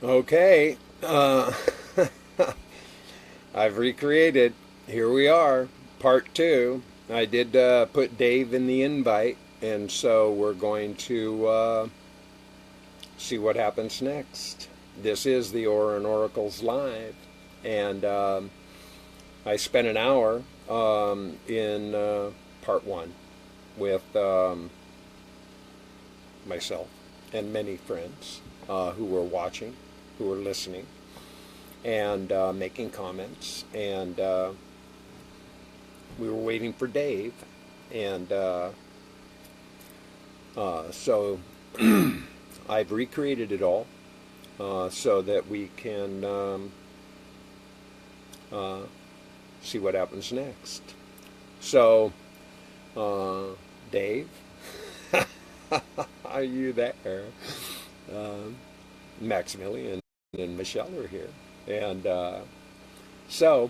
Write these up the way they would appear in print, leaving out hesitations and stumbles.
Okay, I've recreated. Here we are, part two. I did put Dave in the invite, and so we're going to see what happens next. This is the ORIN Oracles Live, and I spent an hour in part one with myself and many friends who were watching, who were listening, and making comments. And we were waiting for Dave. And so I've recreated it all so that we can see what happens next. So, Dave, are you there? Maximilian and Michelle are here. And so,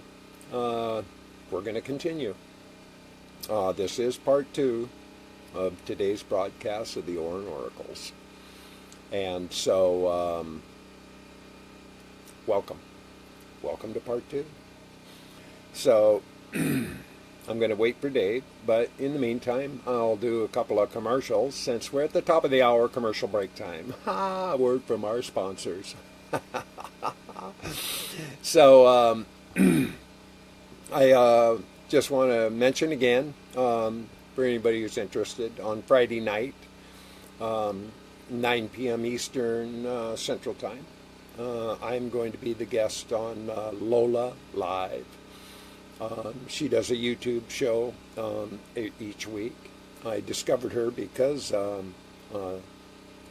we're going to continue. This is part two of today's broadcast of the ORIN Oracles. And so, welcome. Welcome to part two. So, I'm going to wait for Dave, but in the meantime, I'll do a couple of commercials since we're at the top of the hour, commercial break time. Ha! Word from our sponsors. So, I just want to mention again, for anybody who's interested, on Friday night, 9 p.m. Eastern Central Time, I'm going to be the guest on Lola Live. She does a YouTube show each week. I discovered her because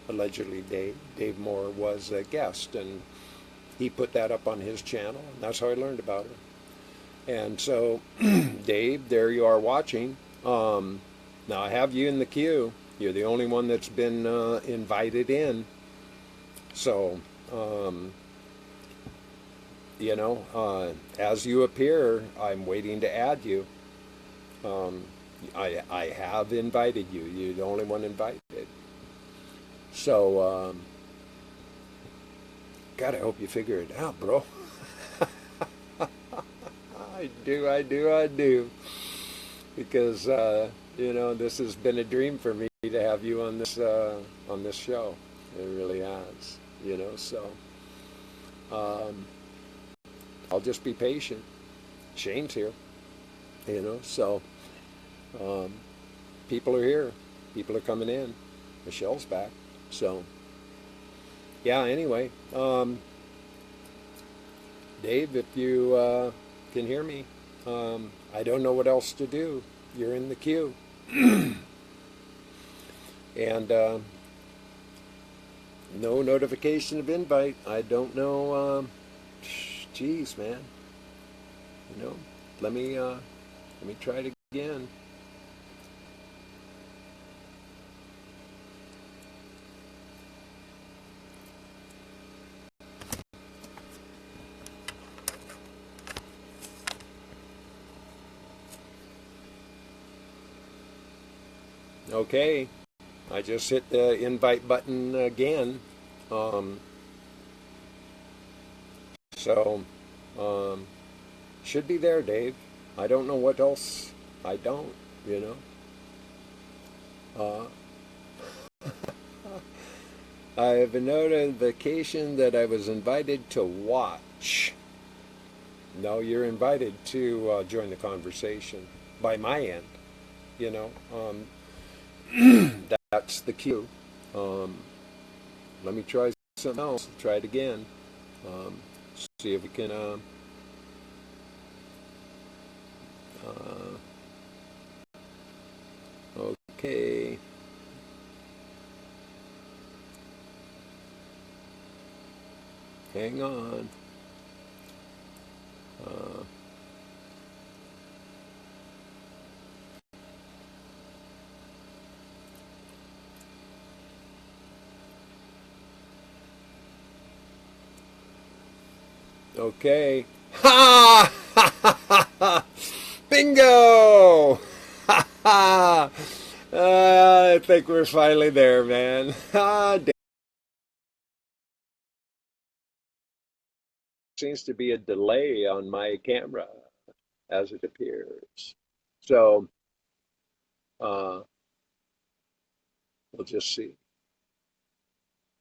allegedly Dave Moor was a guest, and he put that up on his channel, and that's how I learned about her. And so, Dave, there you are watching. Now I have you in the queue. You're the only one that's been invited in. So, you know, as you appear, I'm waiting to add you. I have invited you. You're the only one invited. So, God, I hope you figure it out, bro. I do. Because, you know, this has been a dream for me to have you on this show. It really has, you know, so. I'll just be patient. Shane's here, you know, so people are here. People are coming in. Michelle's back. So, yeah, anyway, Dave, if you can hear me, I don't know what else to do. You're in the queue. And no notification of invite. I don't know. Geez, man. You know, let me try it again. Okay, I just hit the invite button again. So, should be there, Dave. I don't know what else. I don't, you know. I have a notification that I was invited to watch. No, you're invited to join the conversation by my end, you know. That's the cue. Let me try something else. Try it again. See if we can okay. Hang on. Okay. Ha! Bingo! I think we're finally there, man. seems to be a delay on my camera as it appears. So we'll just see.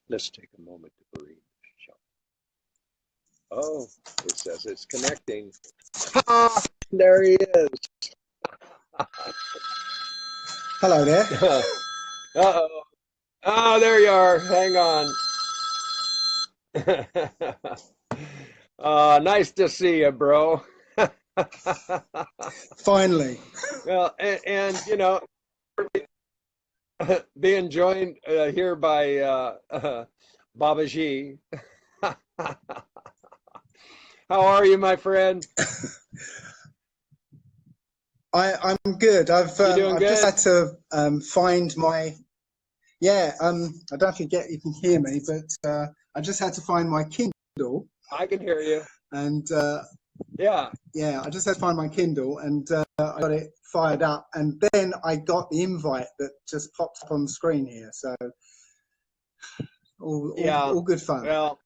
Let's take a moment to breathe. Oh, it says it's connecting. Ah, there he is. Hello there. Uh-oh. Oh, there you are. Hang on. Nice to see you, bro. Finally. Well, and you know, being joined here by Babaji. How are you, my friend? I'm good. I've good? just had to find my I don't know if you can hear me, but I just had to find my Kindle. I can hear you. And yeah, I just had to find my Kindle, and I got it fired up, and then I got the invite that just popped up on the screen here. So all good fun. Well,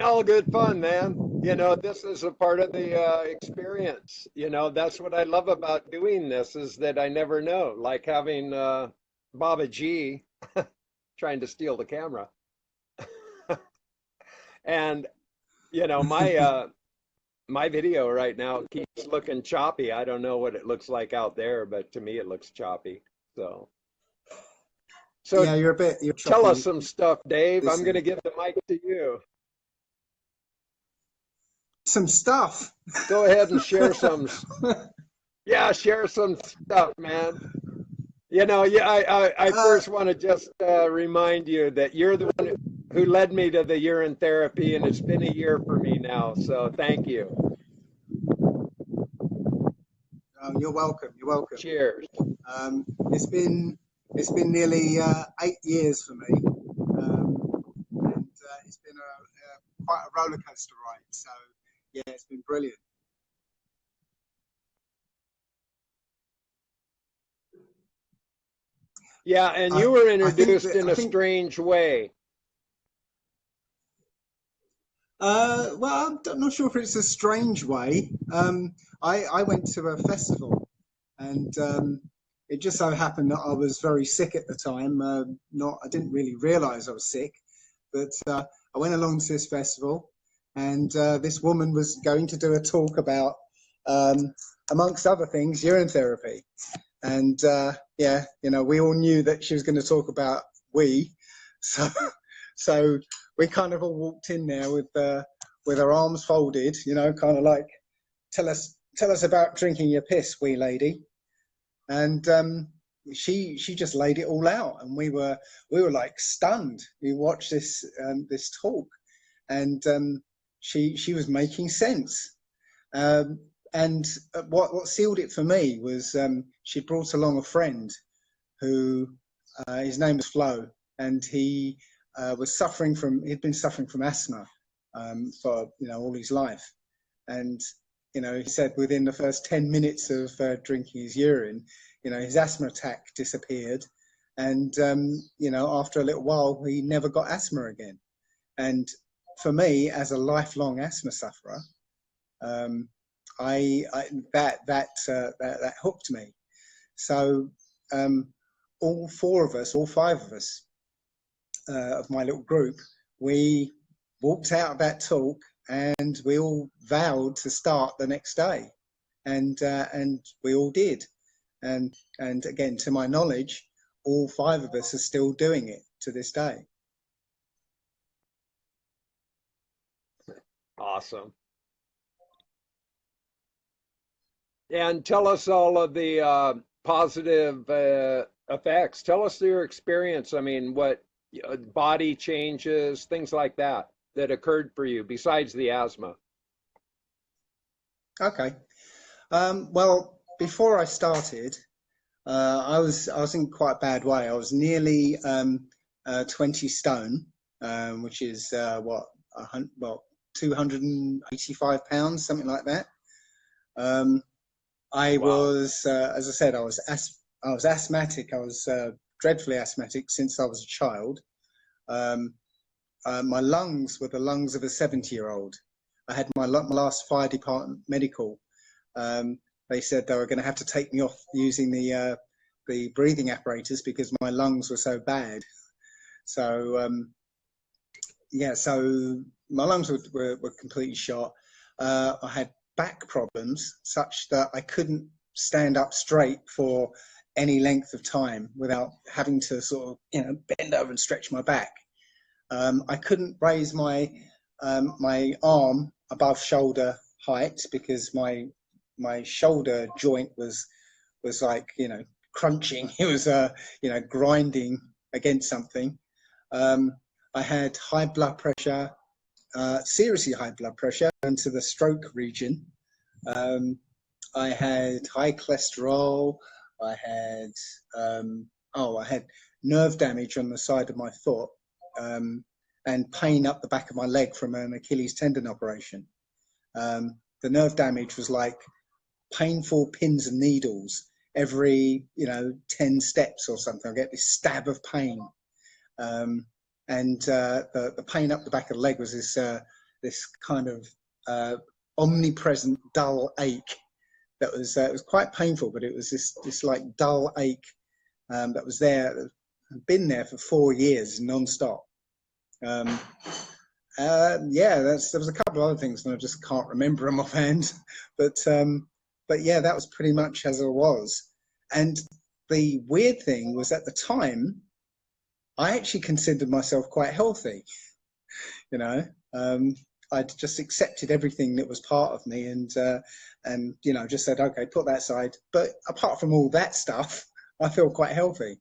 all good fun, man. You know, this is a part of the experience. You know, that's what I love about doing this, is that I never know. Like having Baba G trying to steal the camera. And, you know, my video right now keeps looking choppy. I don't know what it looks like out there, but to me it looks choppy. So yeah, you're tell us some stuff, Dave. Listen. I'm going to give the mic to you. Some stuff. Go ahead and share some. Yeah, share some stuff, man. You know, I first want to just remind you that you're the one who led me to the urine therapy, and it's been a year for me now. So thank you. You're welcome. You're welcome. Cheers. It's been nearly 8 years for me, and it's been quite a roller coaster ride. So yeah, it's been brilliant. Yeah, and you were introduced in a strange way. Well, I'm not sure if it's a strange way. I went to a festival, and it just so happened that I was very sick at the time. I didn't really realise I was sick, but I went along to this festival, and this woman was going to do a talk about, amongst other things, urine therapy. And yeah, you know, we all knew that she was going to talk about so we kind of all walked in there with our arms folded, you know, kind of like, tell us about drinking your piss, wee lady. And she just laid it all out, and we were like stunned. We watched this talk, and she was making sense. And what sealed it for me was she brought along a friend who his name was Flo, and he he'd been suffering from asthma for, you know, all his life. And, you know, he said within the first 10 minutes of drinking his urine, you know, his asthma attack disappeared. And, you know, after a little while, he never got asthma again. And for me, as a lifelong asthma sufferer, that hooked me. So all five of us of my little group, we walked out of that talk, and we all vowed to start the next day, and we all did, and again, to my knowledge, all five of us are still doing it to this day. Awesome. And tell us all of the positive effects. Tell us your experience. I mean, what body changes, things like that occurred for you besides the asthma. Okay. Well, before I started, I was in quite a bad way. I was nearly 20 stone, which is 285 pounds, something like that. I was, as I said, I was asthmatic. I was dreadfully asthmatic since I was a child. my lungs were the lungs of a 70-year-old. I had my last fire department medical. They said they were going to have to take me off using the breathing apparatus because my lungs were so bad. So yeah, so my lungs were completely shot. I had back problems such that I couldn't stand up straight for any length of time without having to sort of, you know, bend over and stretch my back. I couldn't raise my my arm above shoulder height because my shoulder joint was like, you know, crunching. It was you know, grinding against something. I had high blood pressure, seriously high blood pressure into the stroke region. I had high cholesterol. I had I had nerve damage on the side of my foot, and pain up the back of my leg from an Achilles tendon operation. The nerve damage was like painful pins and needles every, you know, 10 steps or something. I get this stab of pain. And the pain up the back of the leg was this kind of omnipresent dull ache that was it was quite painful, but it was this like dull ache that was there, that had been there for 4 years non-stop. Yeah, there was a couple of other things and I just can't remember them offhand, but yeah, that was pretty much as it was. And the weird thing was, at the time, I actually considered myself quite healthy. You know, I'd just accepted everything that was part of me, and you know, just said, okay, put that aside. But apart from all that stuff, I feel quite healthy.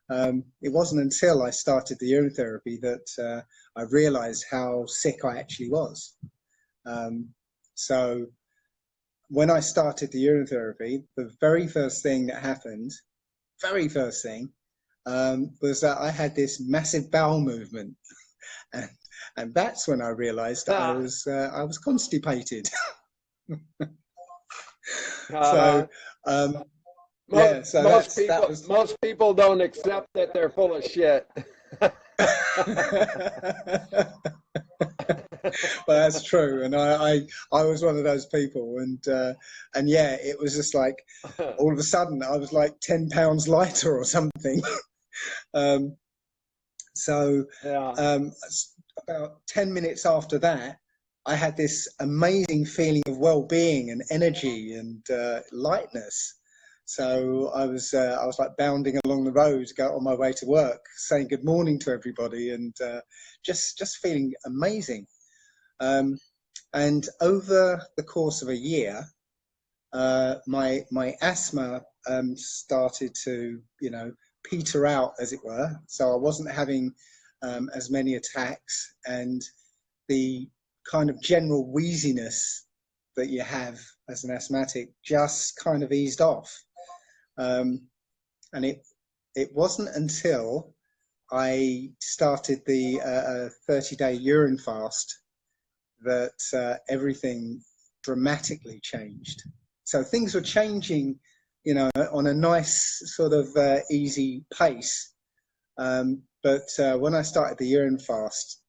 It wasn't until I started the urine therapy that I realised how sick I actually was. So when I started the urine therapy, the very first thing that happened, was that I had this massive bowel movement, and that's when I realised that I was constipated. So yeah, so most people don't accept that they're full of shit. Well, that's true, and I was one of those people, and yeah, it was just like all of a sudden I was like 10 pounds lighter or something. So about 10 minutes after that, I had this amazing feeling of well-being and energy and lightness. So I was like bounding along the road, go on my way to work, saying good morning to everybody, and just feeling amazing. And over the course of a year, my asthma started to, you know, peter out, as it were. So I wasn't having as many attacks, and the kind of general wheeziness that you have as an asthmatic just kind of eased off. And it wasn't until I started the 30-day urine fast that everything dramatically changed. So things were changing, you know, on a nice sort of easy pace. But when I started the urine fast,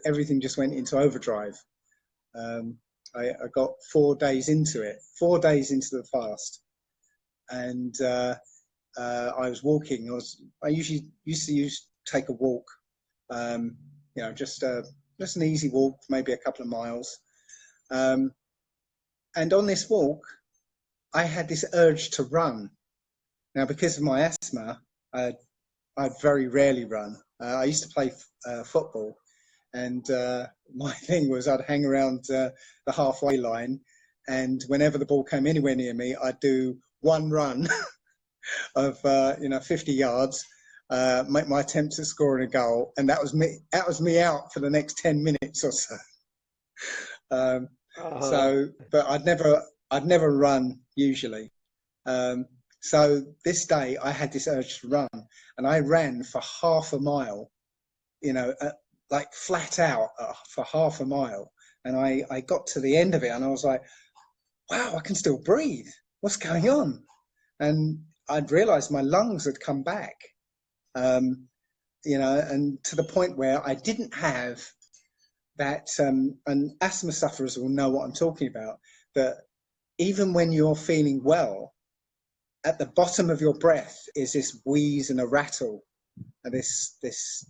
everything just went into overdrive. I got 4 days into it, 4 days into the fast, and I was walking. I usually used to take a walk, you know, just an easy walk, maybe a couple of miles. And on this walk, I had this urge to run. Now, because of my asthma, I very rarely run. I used to play football, and my thing was I'd hang around the halfway line, and whenever the ball came anywhere near me, I'd do one run of 50 yards, make my attempt at scoring a goal, and that was me out for the next 10 minutes or so. So, but I'd never run usually. So this day I had this urge to run, and I ran for half a mile, you know, like flat out for half a mile. And I got to the end of it, and I was like, wow, I can still breathe. What's going on? And I'd realized my lungs had come back. you know, and to the point where I didn't have that, and asthma sufferers will know what I'm talking about, that even when you're feeling well, at the bottom of your breath is this wheeze and a rattle, and this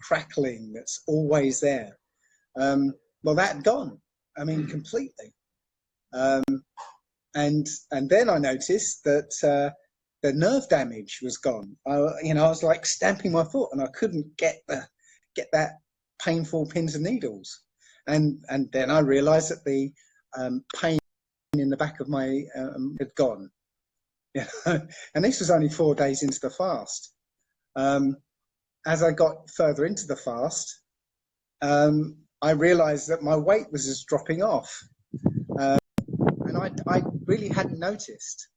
crackling that's always there. Well, that had gone. I mean, completely. And then I noticed that the nerve damage was gone. I was like stamping my foot, and I couldn't get that painful pins and needles. And then I realised that the pain in the back of my had gone. Yeah, and this was only 4 days into the fast. As I got further into the fast, I realised that my weight was just dropping off, and I really hadn't noticed.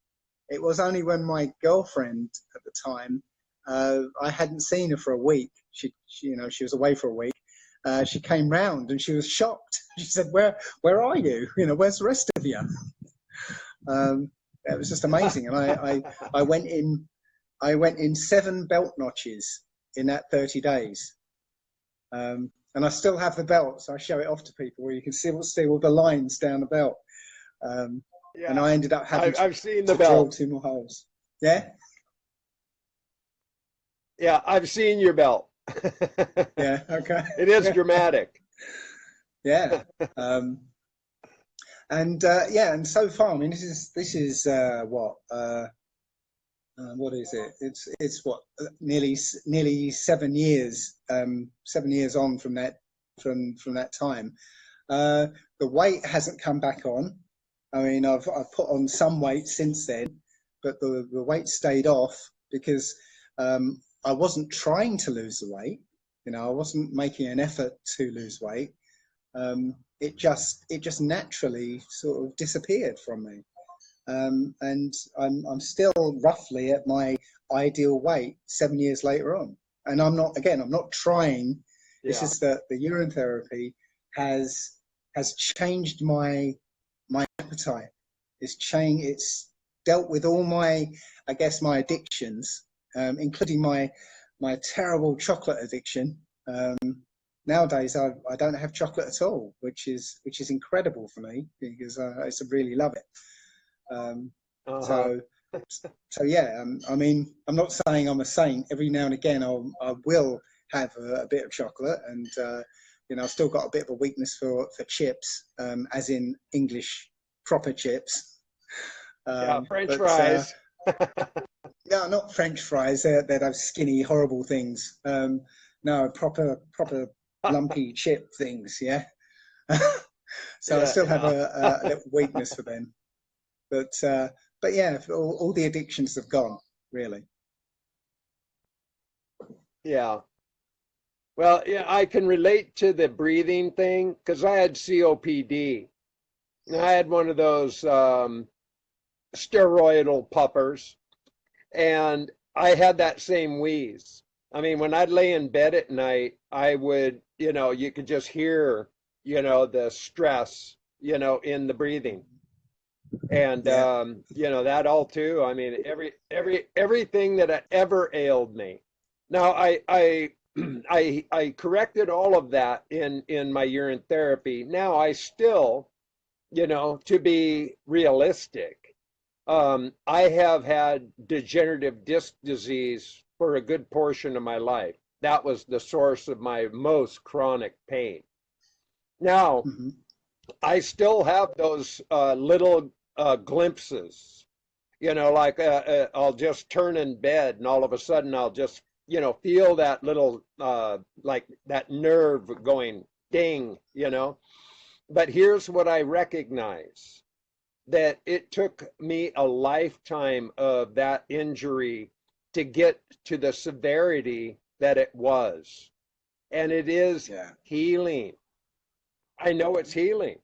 It was only when my girlfriend at the time, I hadn't seen her for a week. She was away for a week. She came round and she was shocked. She said, "Where are you? Where's the rest of you?" It was just amazing. And I went in 7 belt notches in that 30 days. And I still have the belt, so I show it off to people where you can see all the lines down the belt. Yeah. And I ended up having I've seen the drill belt. 2 more holes. Yeah? Yeah, I've seen your belt. Yeah, okay. It is dramatic. Yeah. And so far, I mean, this is what is it? It's what nearly 7 years, 7 years on from that time. The weight hasn't come back on. I mean, I've put on some weight since then, but the weight stayed off because I wasn't trying to lose the weight. I wasn't making an effort to lose weight. It just naturally sort of disappeared from me. And I'm still roughly at my ideal weight 7 years later on. And I'm not trying. Yeah. It's just that the urine therapy has changed my appetite. It's dealt with all my addictions, including my terrible chocolate addiction. Nowadays, I don't have chocolate at all, which is incredible for me because I used to really love it. So yeah, I mean, I'm not saying I'm a saint. Every now and again, I will have a bit of chocolate, and I've still got a bit of a weakness for chips, as in English proper chips. French fries. No, not French fries. They're those skinny, horrible things. No, proper lumpy chip things. Yeah. So I still have a little weakness for them. But yeah, all the addictions have gone, really. Yeah. Well, yeah, I can relate to the breathing thing because I had COPD. I had one of those steroidal puppers, and I had that same wheeze. I mean, when I'd lay in bed at night, I would, you could just hear, the stress, in the breathing. And that all too. I mean, everything that ever ailed me. Now I corrected all of that in my urine therapy. Now I still, to be realistic, I have had degenerative disc disease for a good portion of my life. That was the source of my most chronic pain. Now, I still have those little glimpses, like I'll just turn in bed and all of a sudden I'll just, feel that little, like that nerve going ding, But here's what I recognize, that it took me a lifetime of that injury to get to the severity that it was. And it is healing. I know it's healing.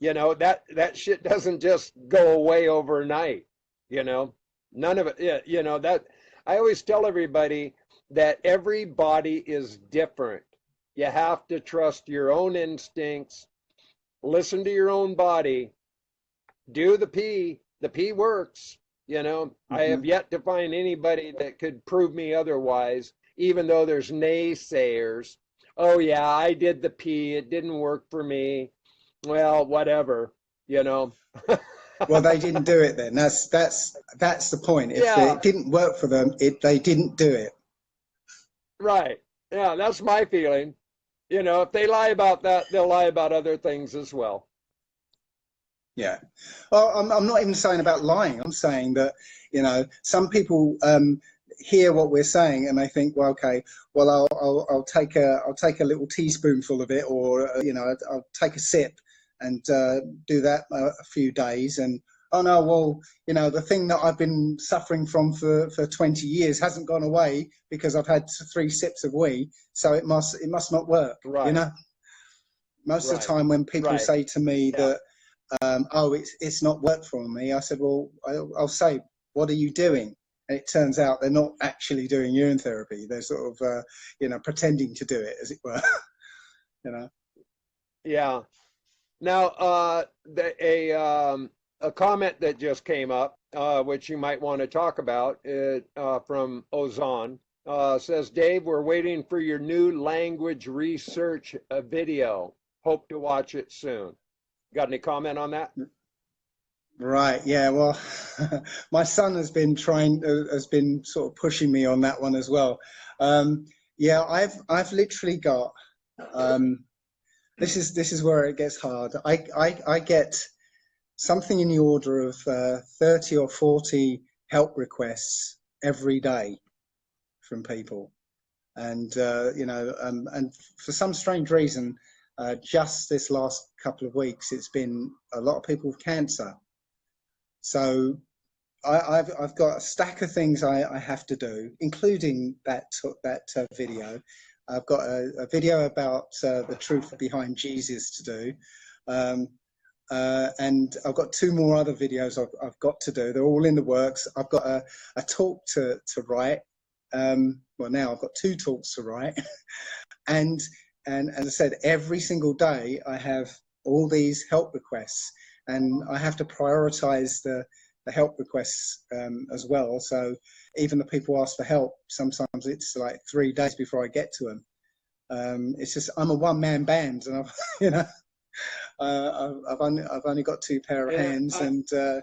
That shit doesn't just go away overnight, none of it, that I always tell everybody that every body is different. You have to trust your own instincts, listen to your own body, do the P works, I have yet to find anybody that could prove me otherwise. even though there's naysayers. Oh yeah, I did the pee, it didn't work for me. Well, whatever, you know. Well, they didn't do it then. That's the point. If Yeah, it didn't work for them, they didn't do it. right. Yeah, that's my feeling. You know, if they lie about that, they'll lie about other things as well. Yeah. Well, I'm not even saying about lying. I'm saying that, some people hear what we're saying and they think, well, okay, well, I'll take a little teaspoonful of it, or I'll take a sip and do that a few days, and oh no, well, the thing that I've been suffering from for 20 years hasn't gone away because I've had 3 sips of wee, so it must not work. Right, Most of the right, time when people right. say to me Yeah, that, oh, it's not worked for me, I said, well, I'll say, what are you doing? And it turns out they're not actually doing urine therapy. They're sort of, pretending to do it, as it were. you know. yeah. Now, a comment that just came up, which you might want to talk about, from Ozan, says, Dave, we're waiting for your new language research video. Hope to watch it soon. Got any comment on that? Right. Yeah. Well, my son has been sort of pushing me on that one as well. Yeah, I've literally got. This is where it gets hard. I get something in the order of 30 or 40 help requests every day from people, and and for some strange reason, just this last couple of weeks, it's been a lot of people with cancer. So I've got a stack of things I have to do, including that video. I've got a video about the truth behind Jesus to do. And I've got 2 more other videos I've got to do. They're all in the works. I've got a talk to write. Well, now I've got 2 talks to write. and as I said, every single day I have all these help requests, and I have to prioritize the help requests as well. So even the people ask for help, sometimes it's like 3 days before I get to them. It's just, I'm a one-man band, and I've, I've only got 2 pair of And hands, and sorry,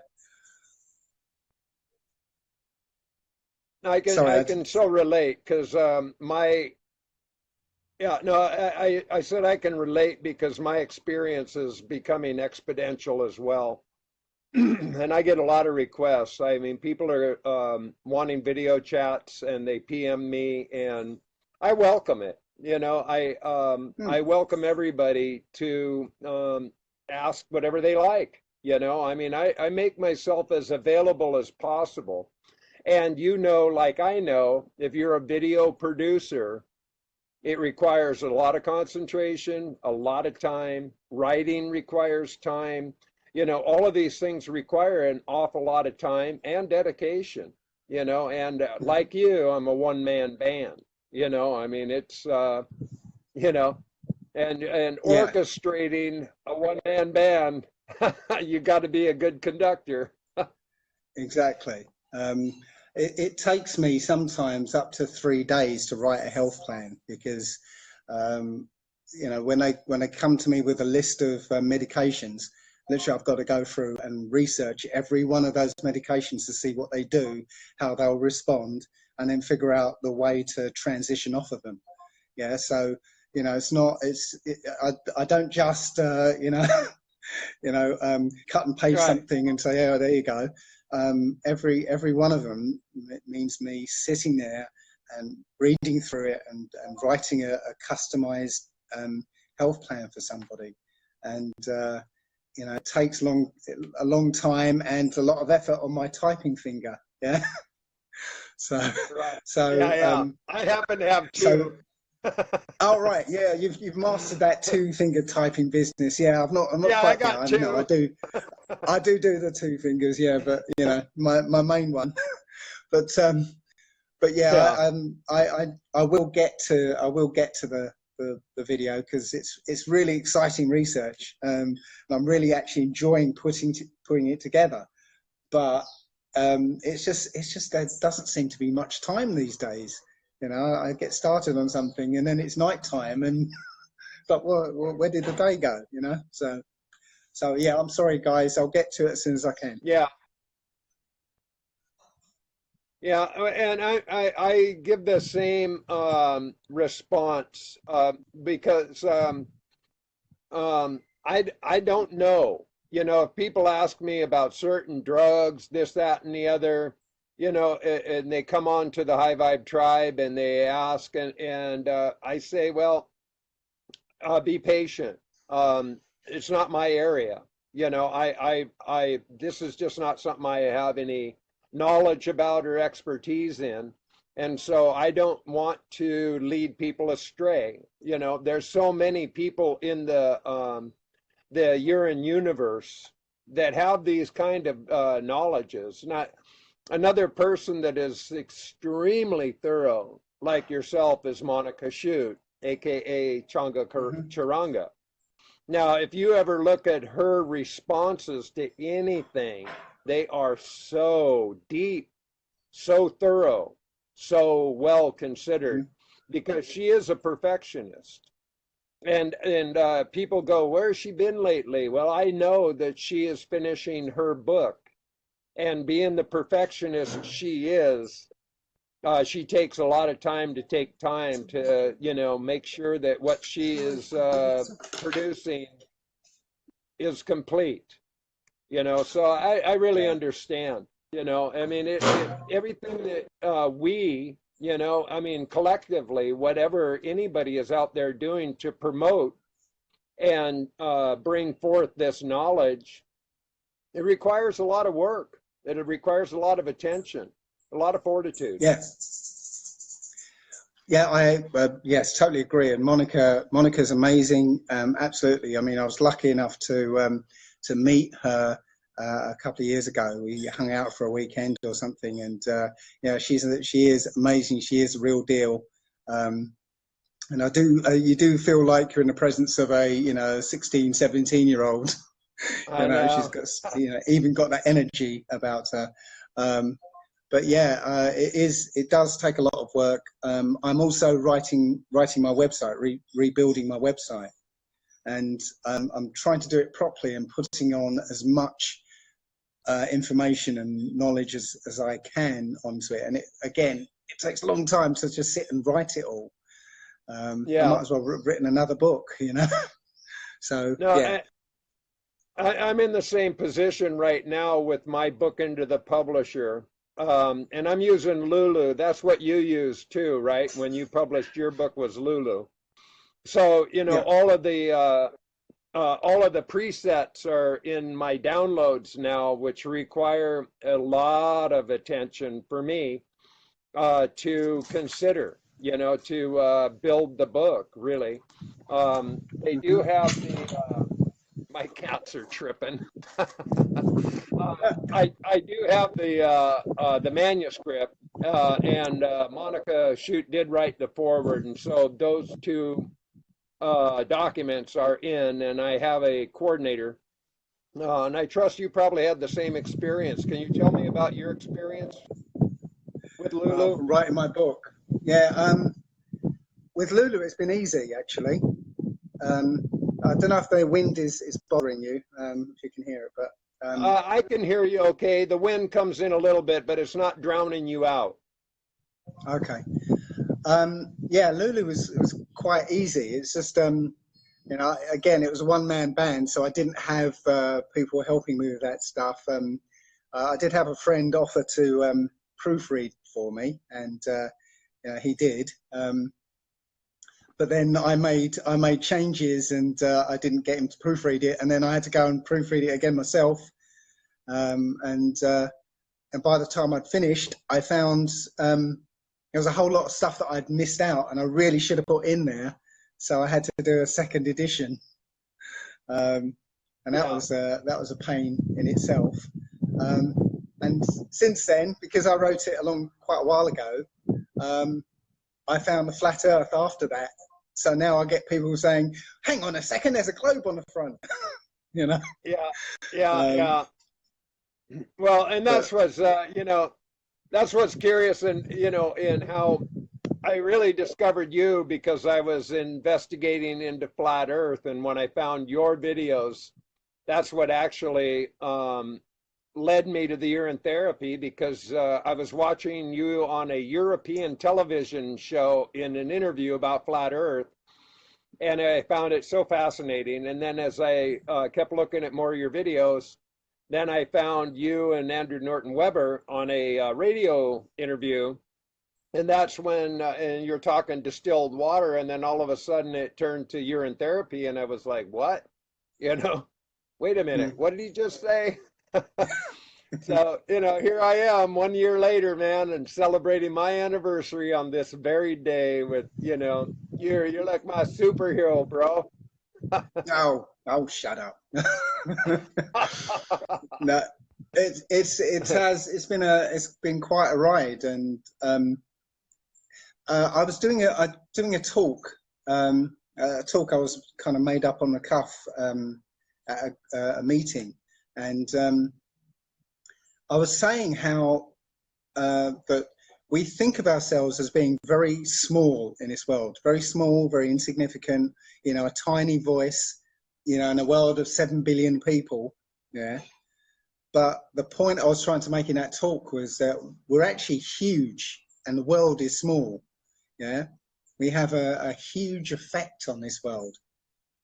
I can so relate because yeah, no, I said I can relate because my experience is becoming exponential as well. And I get a lot of requests. I mean, people are wanting video chats and they PM me, and I welcome it. You know, I welcome everybody to ask whatever they like. You know, I mean, I make myself as available as possible. And you know, like I know, if you're a video producer, it requires a lot of concentration, a lot of time. Writing requires time. You know, all of these things require an awful lot of time and dedication, you know, and like you, I'm a one-man band, you know, I mean, it's, you know, and yeah, orchestrating a one-man band, you got to be a good conductor. exactly. It takes me sometimes up to 3 days to write a health plan, because when they come to me with a list of medications, literally I've got to go through and research every one of those medications to see what they do, how they'll respond, and then figure out the way to transition off of them. Yeah, so it's not, I don't just cut and paste Right. something and say, oh, there you go. Every one of them, it means me sitting there and reading through it, and writing a customized health plan for somebody. And it takes a long time and a lot of effort on my typing finger. Yeah. so Right. so Yeah, yeah. I happen to have so two. oh, right, yeah, you've mastered that 2-finger typing business. Yeah, I'm not Yeah, I quite there. got No, two. I do the 2 fingers, yeah, but my main one. But yeah, Yeah. I will get to the video, because it's really exciting research, and I'm really actually enjoying putting it together. But it's just there doesn't seem to be much time these days. You know, I get started on something and then it's nighttime and but where did the day go? You know, so yeah, I'm sorry guys, I'll get to it as soon as I can. Yeah. Yeah, and I give the same response because I don't know. You know, if people ask me about certain drugs, this, that, and the other, you know, and they come on to the High Vibe Tribe and they ask, and I say, well, be patient. It's not my area. You know, this is just not something I have any knowledge about or expertise in. And so I don't want to lead people astray. You know, there's so many people in the urine universe that have these kind of knowledges. Not another person that is extremely thorough, like yourself, is Monica Shute, aka Changa Charanga. Now, if you ever look at her responses to anything, they are so deep, so thorough, so well considered, because she is a perfectionist. And people go, where's she been lately? Well, I know that she is finishing her book, and being the perfectionist she is, she takes a lot of time to you know, make sure that what she is producing is complete. You know, so I really understand. You know, I mean, everything that we, you know, I mean, collectively, whatever anybody is out there doing to promote and bring forth this knowledge, it requires a lot of work, and it requires a lot of attention, a lot of fortitude. Yes. Yeah, I yes, totally agree. And Monica's amazing. Absolutely. I mean, I was lucky enough to meet her a couple of years ago. We hung out for a weekend or something, and yeah, she is amazing. She is a real deal. And I do, you do feel like you're in the presence of a, you know, 16, 17-year-old. I You know, know. she's got, you know, even got that energy about her. But yeah, it does take a lot of work. I'm also writing my website, rebuilding my website, and I'm trying to do it properly and putting on as much information and knowledge as I can onto it. And it takes a long time to just sit and write it all. I might as well have written another book, you know. So No, yeah. I'm in the same position right now with my book into the publisher. And I'm using Lulu. That's what you used too, right? When you published your book was Lulu. So, you know, Yeah. all of the presets are in my downloads now, which require a lot of attention for me to consider, you know, to build the book, really. They do have my cats are tripping. I do have the manuscript, and Monica Shute did write the foreword, and so those two documents are in, and I have a coordinator. And I trust you probably had the same experience. Can you tell me about your experience with Lulu? Writing my book. Yeah. With Lulu, it's been easy actually. I don't know if the wind is bothering you, if you can hear it, but I can hear you okay. The wind comes in a little bit, but it's not drowning you out. okay. Yeah, Lulu was quite easy. It's just you know, again, it was a one-man band, so I didn't have people helping me with that stuff. I did have a friend offer to proofread for me, and yeah, he did. But then I made changes, and I didn't get him to proofread it, and then I had to go and proofread it again myself. And by the time I'd finished, I found there was a whole lot of stuff that I'd missed out, and I really should have put in there. So I had to do a second edition, and that was a pain in itself. And since then, because I wrote it along quite a while ago, I found the flat Earth after that. So now I get people saying, "Hang on a second, there's a globe on the front." You know. Yeah. Well, and that's what's you know, that's what's curious, and you know, in how I really discovered you because I was investigating into flat Earth, and when I found your videos, that's what actually led me to the urine therapy, because I was watching you on a European television show in an interview about flat Earth, and I found it so fascinating. And then as I kept looking at more of your videos, then I found you and Andrew Norton Weber on a radio interview, and that's when and you're talking distilled water, and then all of a sudden it turned to urine therapy, and I was like, what? You know, wait a minute, what did he just say? So, here I am 1 year later, man, and celebrating my anniversary on this very day with, you're like my superhero, bro. Oh, shut up. No, it's been quite a ride, and I was doing a talk. A talk I was kind of made up on the cuff at a meeting, and I was saying how that we think of ourselves as being very small in this world, very small, very insignificant, a tiny voice, in a world of 7 billion people. Yeah. But the point I was trying to make in that talk was that we're actually huge and the world is small. Yeah. We have a huge effect on this world.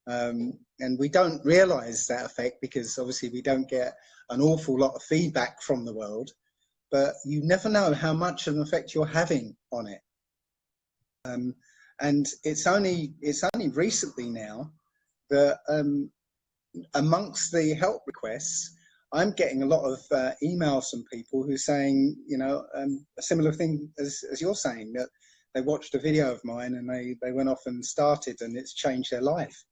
And we don't realize that effect because obviously we don't get an awful lot of feedback from the world, but you never know how much of an effect you're having on it. And it's only recently now that amongst the help requests, I'm getting a lot of emails from people who are saying, a similar thing as you're saying, that they watched a video of mine and they went off and started, and it's changed their life.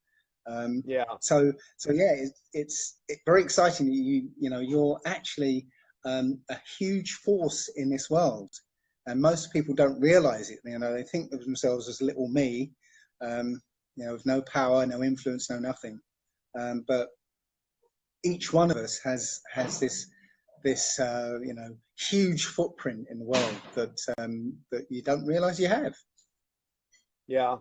Yeah. So yeah, it's very exciting that you're actually a huge force in this world, and most people don't realize it. They think of themselves as little me, with no power, no influence, no nothing. But each one of us has this huge footprint in the world that you don't realize you have. Yeah.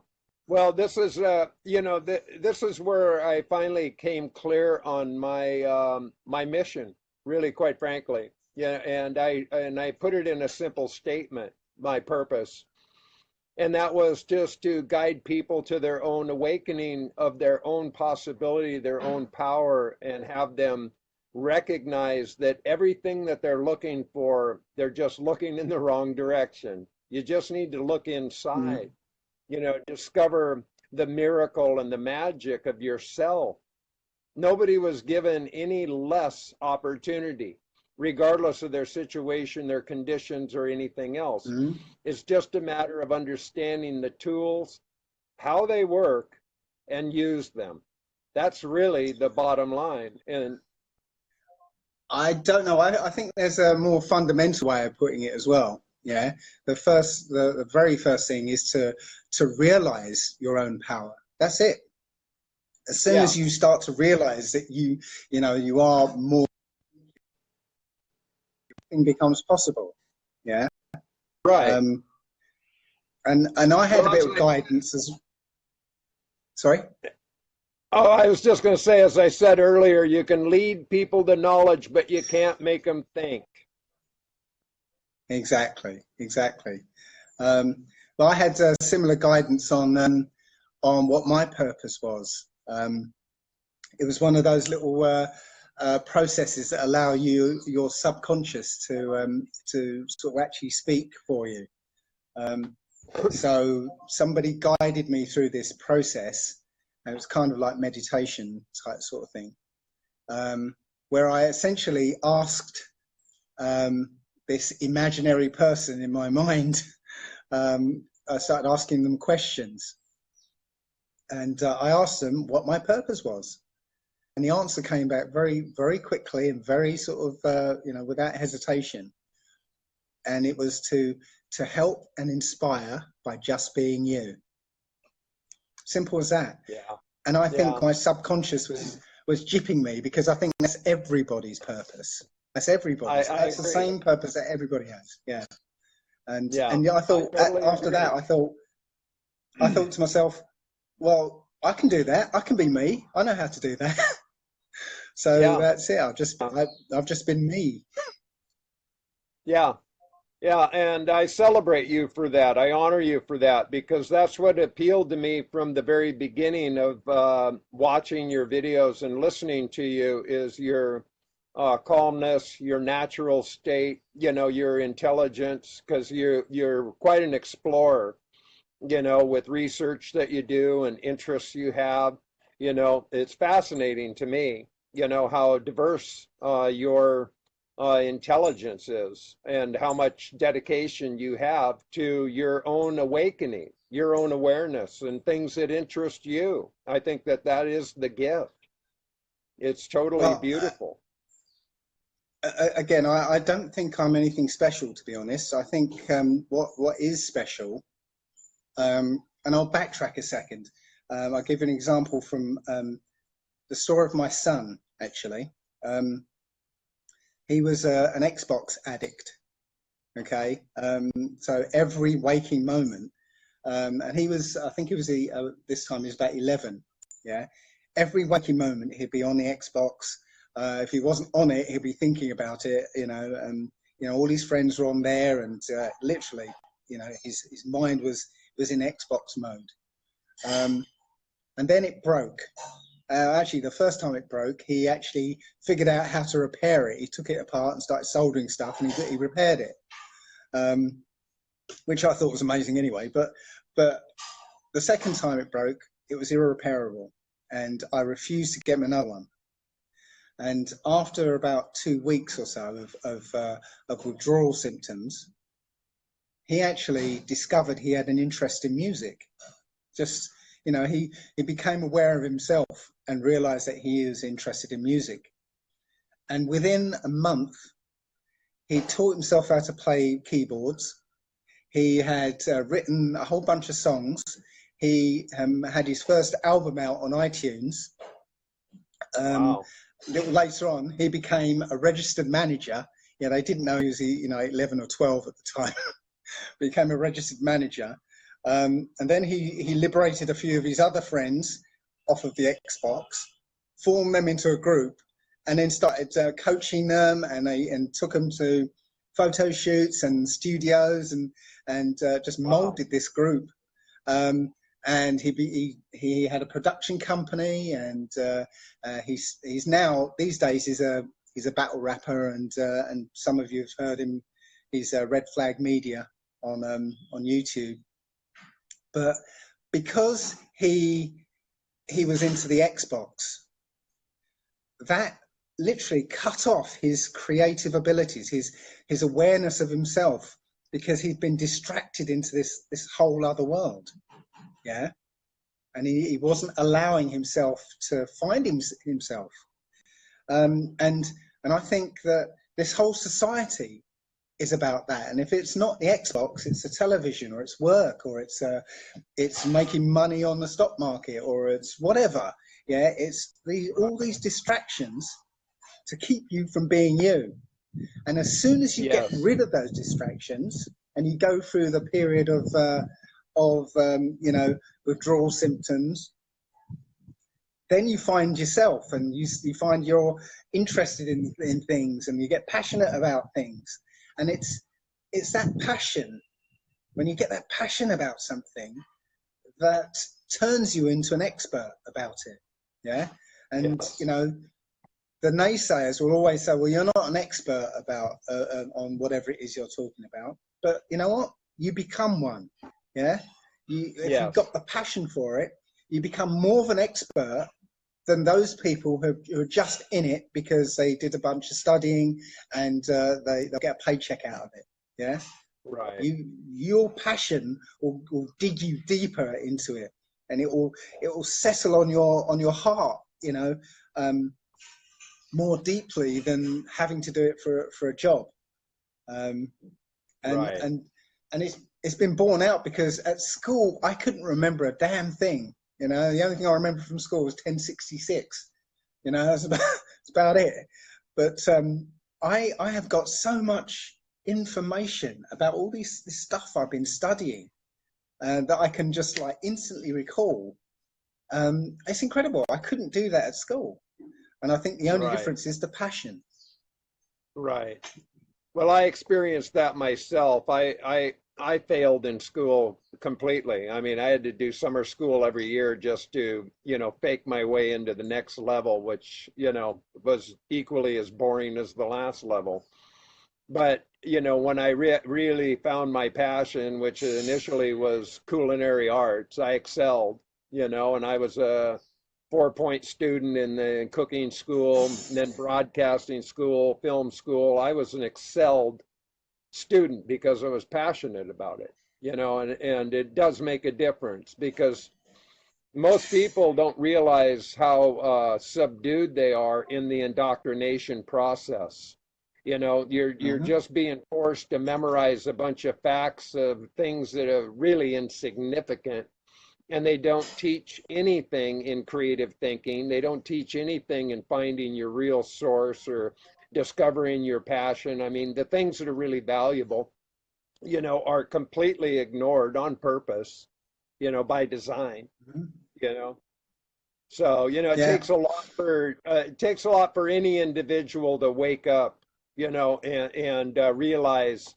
Well, this is this is where I finally came clear on my my mission, really, quite frankly. Yeah, and I put it in a simple statement, my purpose. And that was just to guide people to their own awakening of their own possibility, their own power, and have them recognize that everything that they're looking for, they're just looking in the wrong direction. You just need to look inside, discover the miracle and the magic of yourself. Nobody was given any less opportunity, regardless of their situation, their conditions, or anything else. It's just a matter of understanding the tools, how they work, and use them. That's really the bottom line. And I don't know. I think there's a more fundamental way of putting it as well. Yeah. The very first thing is to realize your own power. That's it. As soon as you start to realize that you are more, becomes possible. Yeah. right. And I had a bit of guidance as. Sorry. Oh, I was just going to say, as I said earlier, you can lead people to knowledge, but you can't make them think. Exactly. Well, I had similar guidance on what my purpose was. It was one of those little processes that allow your subconscious to sort of actually speak for you. So somebody guided me through this process, and it was kind of like meditation type sort of thing, where I essentially asked this imaginary person in my mind, I started asking them questions, and I asked them what my purpose was. And the answer came back very, very quickly and very sort of, without hesitation. And it was to help and inspire by just being you. Simple as that. Yeah. And I think my subconscious was jipping me, because I think that's everybody's purpose. That's everybody's. That's the same purpose that everybody has. Yeah. And yeah, I thought totally after agree. that, I thought to myself, well, I can do that. I can be me. I know how to do that. So Yeah, that's it. I've just been me. yeah. Yeah, and I celebrate you for that. I honor you for that because that's what appealed to me from the very beginning of watching your videos and listening to you is your calmness, your natural state, you know, your intelligence, because you're quite an explorer, you know, with research that you do and interests you have. You know, it's fascinating to me, you know, how diverse your intelligence is and how much dedication you have to your own awakening, your own awareness, and things that interest you. I think that that is the gift. It's totally Well, beautiful. again, I don't think I'm anything special, to be honest. I think what is special, and I'll backtrack a second. I'll give you an example from the story of my son, actually. He was an Xbox addict, okay? So every waking moment, and he was, I think he was, this time he was about 11, yeah? Every waking moment he'd be on the Xbox. If he wasn't on it, he'd be thinking about it, you know, all his friends were on there, and literally, you know, his mind was in Xbox mode. And then it broke. Actually, the first time it broke, he actually figured out how to repair it. He took it apart and started soldering stuff, and he repaired it, which I thought was amazing anyway. But the second time it broke, it was irreparable, and I refused to get him another one. And after about 2 weeks or so of withdrawal symptoms, he actually discovered he had an interest in music. Just, you know, he became aware of himself and realized that he is interested in music. And within a month, he taught himself how to play keyboards. He had written a whole bunch of songs. He had his first album out on iTunes. Wow. A little later on, he became a registered manager. Yeah, they didn't know he was, 11 or 12 at the time. Became a registered manager. And then he liberated a few of his other friends off of the Xbox, formed them into a group, and then started coaching them, and took them to photo shoots and studios, and just Wow. molded this group. And he had a production company, and he's now these days he's a battle rapper, and some of you have heard him. He's Red Flag Media on YouTube. But because he was into the Xbox, that literally cut off his creative abilities, his awareness of himself, because he'd been distracted into this whole other world. Yeah. And he wasn't allowing himself to find himself. And I think that this whole society is about that. And if it's not the Xbox, it's the television, or it's work, or it's making money on the stock market, or it's whatever. Yeah, it's all these distractions to keep you from being you. And as soon as you get Yes. rid of those distractions, and you go through the period of withdrawal symptoms, then you find yourself, and you find you're interested in things, and you get passionate about things. And it's that passion, when you get that passion about something, that turns you into an expert about it. Yeah. And Yes. the naysayers will always say, well, you're not an expert about on whatever it is you're talking about. But you know what? You become one. Yeah. If you've Yes. got the passion for it, you become more of an expert than those people who are just in it because they did a bunch of studying, and they'll get a paycheck out of it. Yeah. Right. Your passion will dig you deeper into it, and it will settle on your heart, more deeply than having to do it for a job. Um, and Right. and and it's been borne out, because at school I couldn't remember a damn thing. The only thing I remember from school was 1066. That's about it. But I have got so much information about all this stuff I've been studying that I can just like instantly recall. It's incredible. I couldn't do that at school. And I think the only Right. difference is the passion. Right. Well, I experienced that myself. I failed in school completely. I mean, I had to do summer school every year just to, fake my way into the next level, which, was equally as boring as the last level. But, when I really found my passion, which initially was culinary arts, I excelled, and I was a 4-point student in the cooking school, and then broadcasting school, film school. I was an excelled student because I was passionate about it, and it does make a difference because most people don't realize how subdued they are in the indoctrination process. You're Hmm. just being forced to memorize a bunch of facts of things that are really insignificant, and they don't teach anything in creative thinking. They don't teach anything in finding your real source or discovering your passion. I mean, the things that are really valuable, are completely ignored on purpose, by design, Hmm. you know. So, it Yeah, takes a lot for any individual to wake up, and realize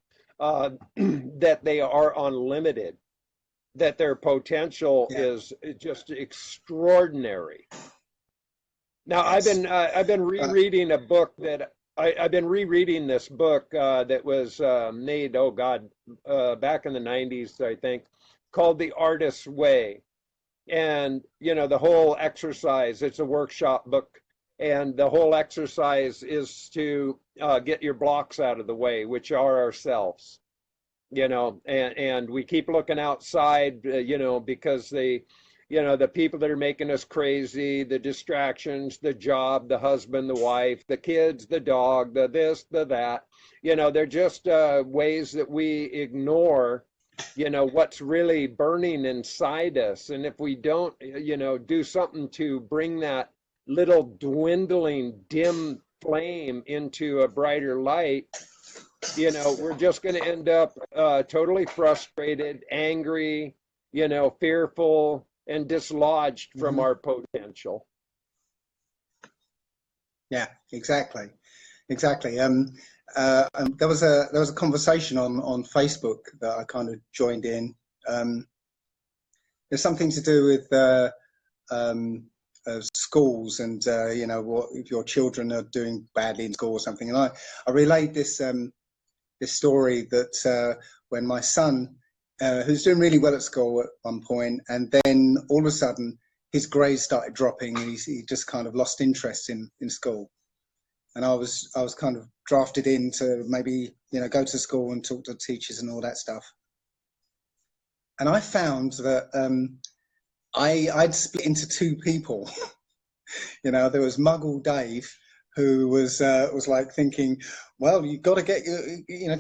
that they are unlimited, that their potential yeah, is just extraordinary. Now, yes. I've been Uh, rereading a book that I've been rereading this book that was made, oh God, back in the 90s, I think, called The Artist's Way. And, the whole exercise, it's a workshop book. And the whole exercise is to get your blocks out of the way, which are ourselves, and we keep looking outside, because the people that are making us crazy, the distractions, the job, the husband, the wife, the kids, the dog, the this, the that, they're just ways that we ignore, what's really burning inside us. And if we don't, do something to bring that little dwindling, dim flame into a brighter light, we're just going to end up totally frustrated, angry, fearful, and dislodged from mhm. our potential. Yeah, exactly, exactly. There was a conversation on Facebook that I kind of joined in. Um, there's something to do with um, schools and what if your children are doing badly in school or something. And I relayed this story that when my son, who's doing really well at school at one point, and then all of a sudden his grades started dropping, and he just kind of lost interest in school. And I was kind of drafted in to maybe go to school and talk to teachers and all that stuff. And I found that I'd split into two people. There was Muggle Dave, who was like thinking, well, you've got to get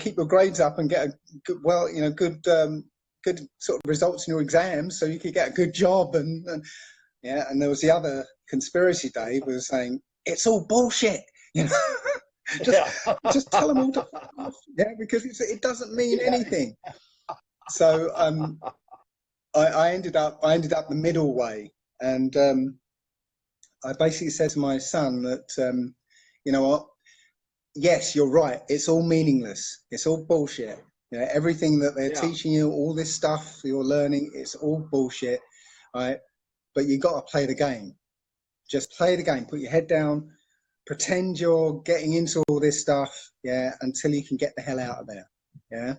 keep your grades up and get a good, good sort of results in your exams so you could get a good job, and yeah. And there was the other conspiracy Dave who was saying it's all bullshit, you know. just Yeah. just tell them all to fuck off, yeah, because it doesn't mean Yeah. anything. So I ended up the middle way, and I basically said to my son that you know what, yes, you're right, it's all meaningless, it's all bullshit. Everything that they're Yeah. teaching you, all this stuff you're learning, it's all bullshit, right? But you got to play the game. Just play the game, put your head down, pretend you're getting into all this stuff, yeah, until you can get the hell out of there, yeah.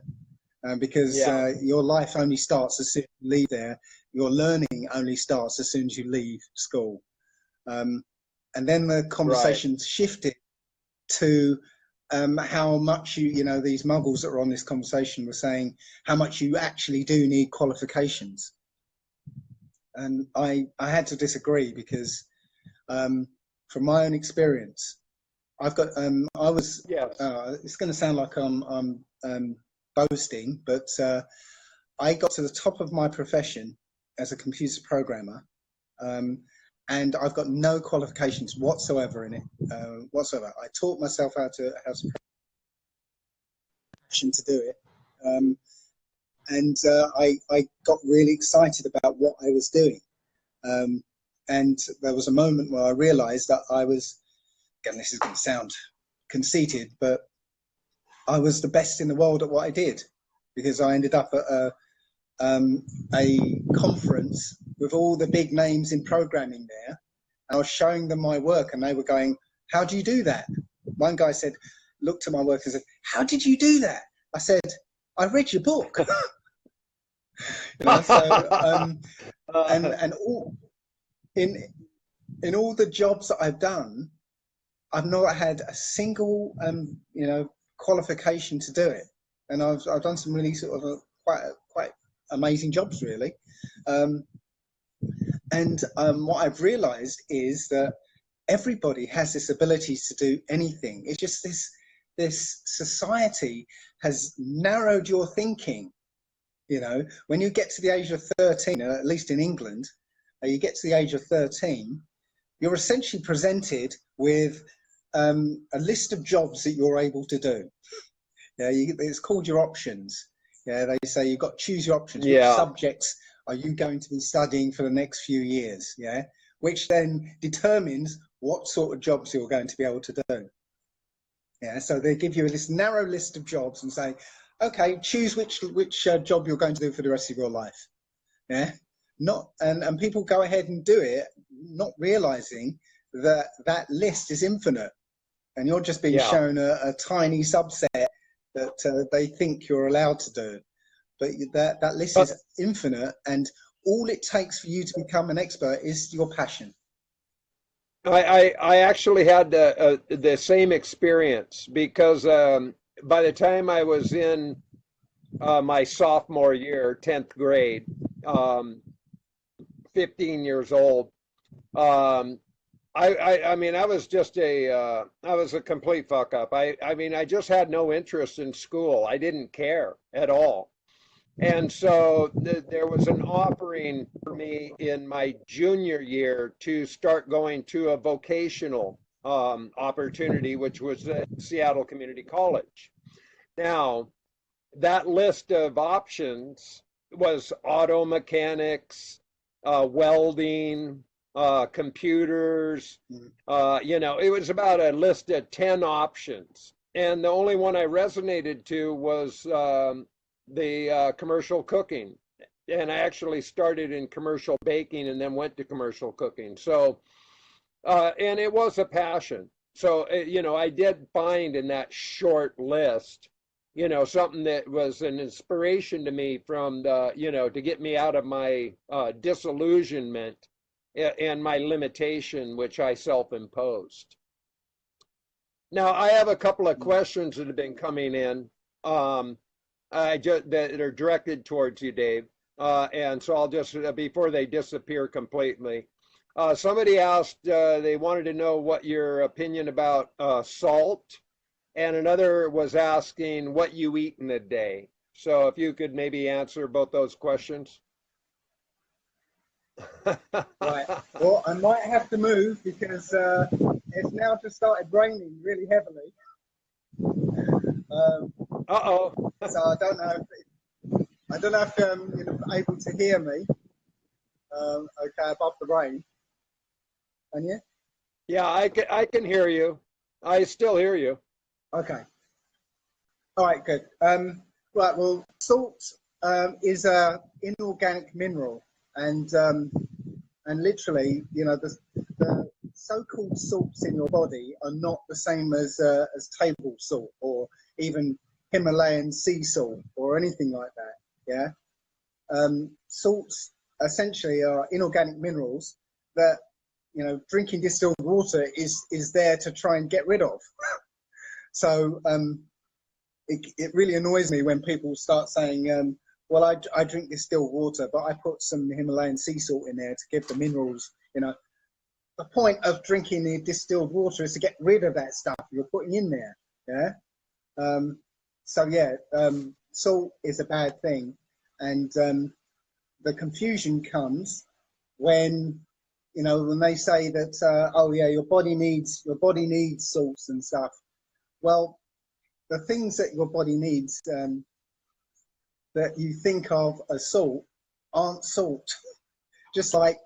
Because Yeah. your life only starts as soon as you leave there. Your learning only starts as soon as you leave school. Um, and then the Right. conversation shifted to how much these muggles that were on this conversation were saying how much you actually do need qualifications. And I had to disagree because from my own experience, I've got I was Yes. it's going to sound like I'm boasting, but I got to the top of my profession as a computer programmer, um, and I've got no qualifications whatsoever in it, whatsoever. I taught myself how to passion to do it. I got really excited about what I was doing. And there was a moment where I realized that I was, again, this is going to sound conceited, but I was the best in the world at what I did, because I ended up at a conference with all the big names in programming there. And I was showing them my work, and they were going, "How do you do that?" One guy said, looked at my work and said, "How did you do that?" I said, "I read your book." You know, so and all in all the jobs that I've done, I've not had a single you know, qualification to do it, and I've done some really sort of quite amazing jobs, really. What I've realized is that everybody has this ability to do anything. It's just this society has narrowed your thinking. You know, when you get to the age of 13, at least in England, you get to the age of 13, you're essentially presented with a list of jobs that you're able to do. Yeah, it's called your options. Yeah, they say you've got to choose your options. Yeah. Which subjects are you going to be studying for the next few years? Yeah, which then determines what sort of jobs you're going to be able to do. Yeah, so they give you this narrow list of jobs and say, okay, choose which job you're going to do for the rest of your life. Yeah, and people go ahead and do it, not realizing that that list is infinite, and you're just being shown a tiny subset that they think you're allowed to do. But that list is infinite, and all it takes for you to become an expert is your passion. I actually had the same experience, because by the time I was in my sophomore year, 10th grade, 15 years old, I mean, I was just I was a complete fuck up. I mean, I just had no interest in school. I didn't care at all. And so there was an offering for me in my junior year to start going to a vocational opportunity, which was at Seattle Community College. Now, that list of options was auto mechanics, welding, computers. You know, it was about a list of 10 options. And the only one I resonated to was the commercial cooking. And I actually started in commercial baking and then went to commercial cooking. So, and it was a passion. So, you know, I did find in that short list, you know, something that was an inspiration to me from the, you know, to get me out of my disillusionment and my limitation, which I self-imposed. Now, I have a couple of questions that have been coming in. That are directed towards you, Dave. And so I'll just, before they disappear completely, somebody asked, they wanted to know what your opinion about salt, and another was asking what you eat in a day. So if you could maybe answer both those questions. Right. Well, I might have to move because it's now just started raining really heavily. Uh-oh. So I don't know if you're able to hear me. Okay, above the rain. Can you? Yeah, I can hear you. I still hear you. Okay. All right, good. Right. Well, salt is a inorganic mineral, and literally, you know, the so-called salts in your body are not the same as table salt or even Himalayan sea salt or anything like that. Yeah. Salts essentially are inorganic minerals that, you know, drinking distilled water is there to try and get rid of. So it really annoys me when people start saying, well, I drink distilled water, but I put some Himalayan sea salt in there to give the minerals. You know, the point of drinking the distilled water is to get rid of that stuff you're putting in there. Yeah. So yeah, salt is a bad thing, and the confusion comes when, you know, when they say that, oh yeah, your body needs salts and stuff. Well, the things that your body needs that you think of as salt aren't salt. Just like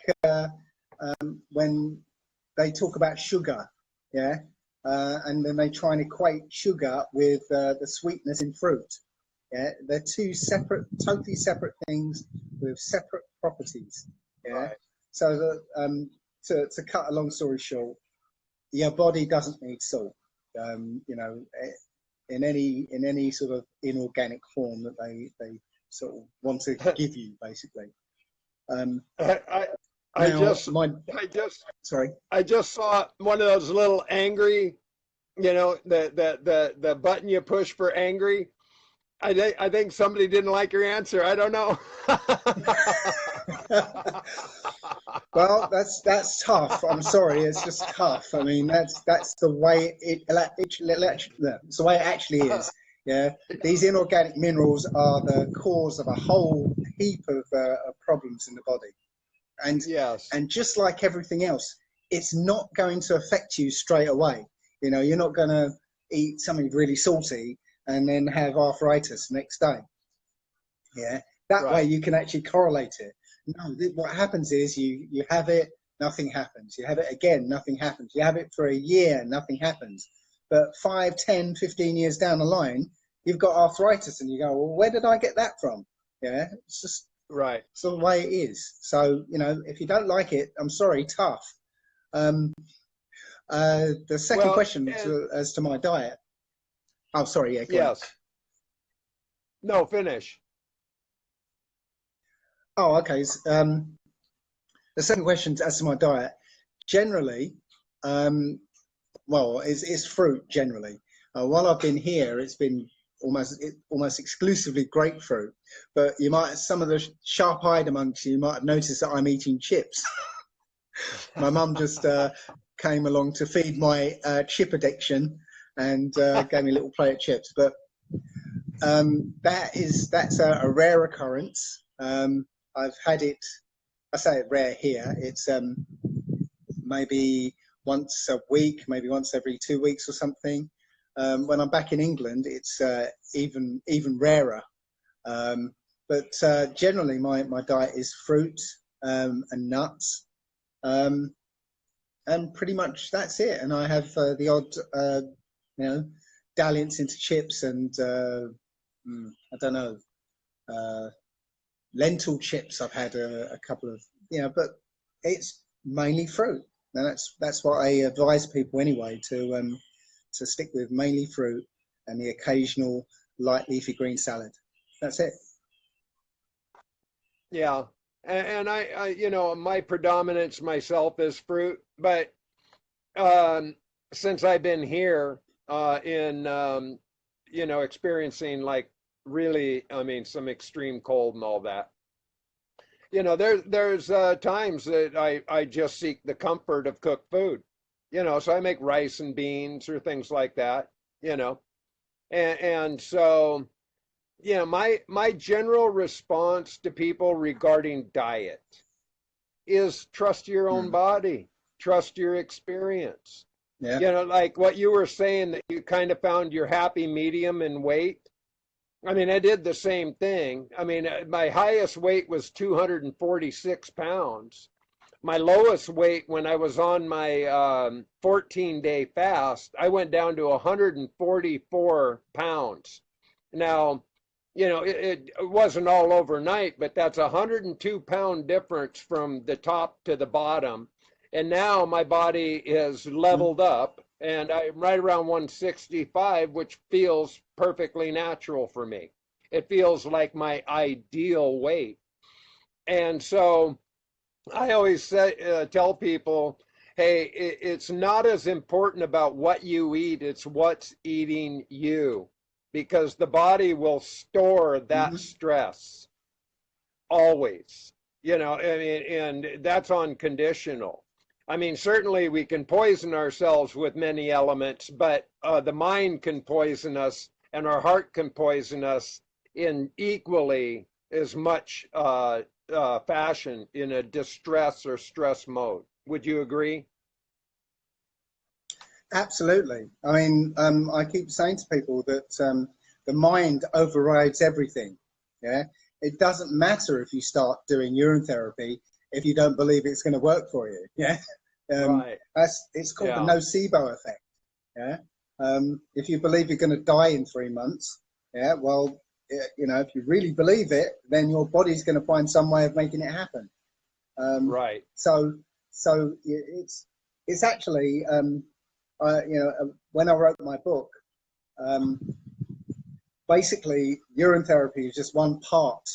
when they talk about sugar, yeah, and then they try and equate sugar with the sweetness in fruit. Yeah, they're two separate, totally separate things with separate properties. Yeah, Right. so that to cut a long story short, your body doesn't need salt. You know, in any sort of inorganic form that they sort of want to give you, basically. I Now, just sorry. I just saw one of those little angry, you know, the button you push for angry. I think somebody didn't like your answer. I don't know. Well, that's tough. I'm sorry, it's just tough. I mean, that's the way it's the way it actually is. Yeah, these inorganic minerals are the cause of a whole heap of problems in the body, and Yes. and just like everything else, it's not going to affect you straight away. You know, you're not going to eat something really salty and then have arthritis next day. Yeah, that way Right. you can actually correlate it. No, what happens is you have it, nothing happens. You have it again, nothing happens. You have it for a year, nothing happens. But 5, 10, 15 years down the line, you've got arthritis and you go, well, where did I get that from? Yeah, it's just Right. it's the way it is. So, you know, if you don't like it, I'm sorry, tough. Um, the second Well, question as to my diet. Oh, sorry, yeah, go on. yes. No, finish. Oh, okay. The second question as to my diet. Generally, well, it's fruit generally. While I've been here, it's been almost exclusively grapefruit. But you might, some of the sharp-eyed amongst you might have noticed that I'm eating chips. My mum just came along to feed my chip addiction and gave me a little plate of chips. But that's a rare occurrence. I've had it. I say it rare here. It's maybe once a week, maybe once every 2 weeks or something. When I'm back in England, it's even rarer. But generally, my diet is fruit and nuts, and pretty much that's it. And I have the odd, you know, dalliance into chips and I don't know, lentil chips. I've had a couple of, you know, but it's mainly fruit. And that's what I advise people anyway, to stick with mainly fruit and the occasional light leafy green salad. That's it. Yeah. And you know, my predominance myself is fruit, but since I've been here in you know, experiencing like really, I mean, some extreme cold and all that, you know, there's times that I just seek the comfort of cooked food, you know, so I make rice and beans or things like that, you know, and so, you know, my general response to people regarding diet is trust your own Mm. body, trust your experience. Yeah. You know, like what you were saying, that you kind of found your happy medium in weight. I mean, I did the same thing. I mean, my highest weight was 246 pounds. My lowest weight when I was on my 14-day fast, I went down to 144 pounds. Now, you know, it wasn't all overnight, but that's a 102-pound difference from the top to the bottom. And now my body is Mm. leveled up and I'm right around 165, which feels perfectly natural for me. It feels like my ideal weight. And so I always tell people, hey, it's not as important about what you eat, it's what's eating you, because the body will store that Mm-hmm. stress always. You know, I mean, and that's unconditional. I mean, certainly we can poison ourselves with many elements, but the mind can poison us and our heart can poison us in equally as much fashion in a distress or stress mode. Would you agree? Absolutely. I mean, I keep saying to people that the mind overrides everything. Yeah. It doesn't matter if you start doing urine therapy if you don't believe it's going to work for you. Yeah. Right. It's called the Yeah. nocebo effect. Yeah. If you believe you're going to die in 3 months, yeah, well, you know, if you really believe it, then your body's going to find some way of making it happen. Right. So, it's actually, you know, when I wrote my book, um, basically urine therapy is just one part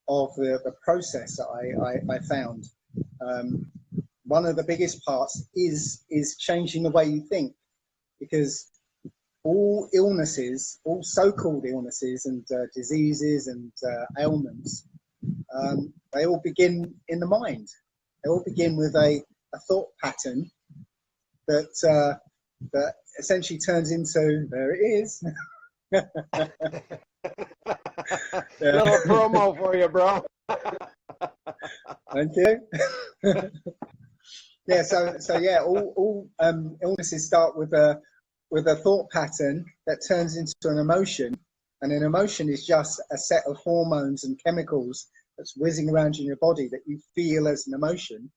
of the process that I found. One of the biggest parts is changing the way you think, because all illnesses, all so-called illnesses and diseases and ailments, they all begin in the mind. They all begin with a thought pattern that that essentially turns into, there it is. Little promo for you, bro. Thank you. Yeah, so yeah, all illnesses start with a thought pattern that turns into an emotion, and an emotion is just a set of hormones and chemicals that's whizzing around in your body that you feel as an emotion.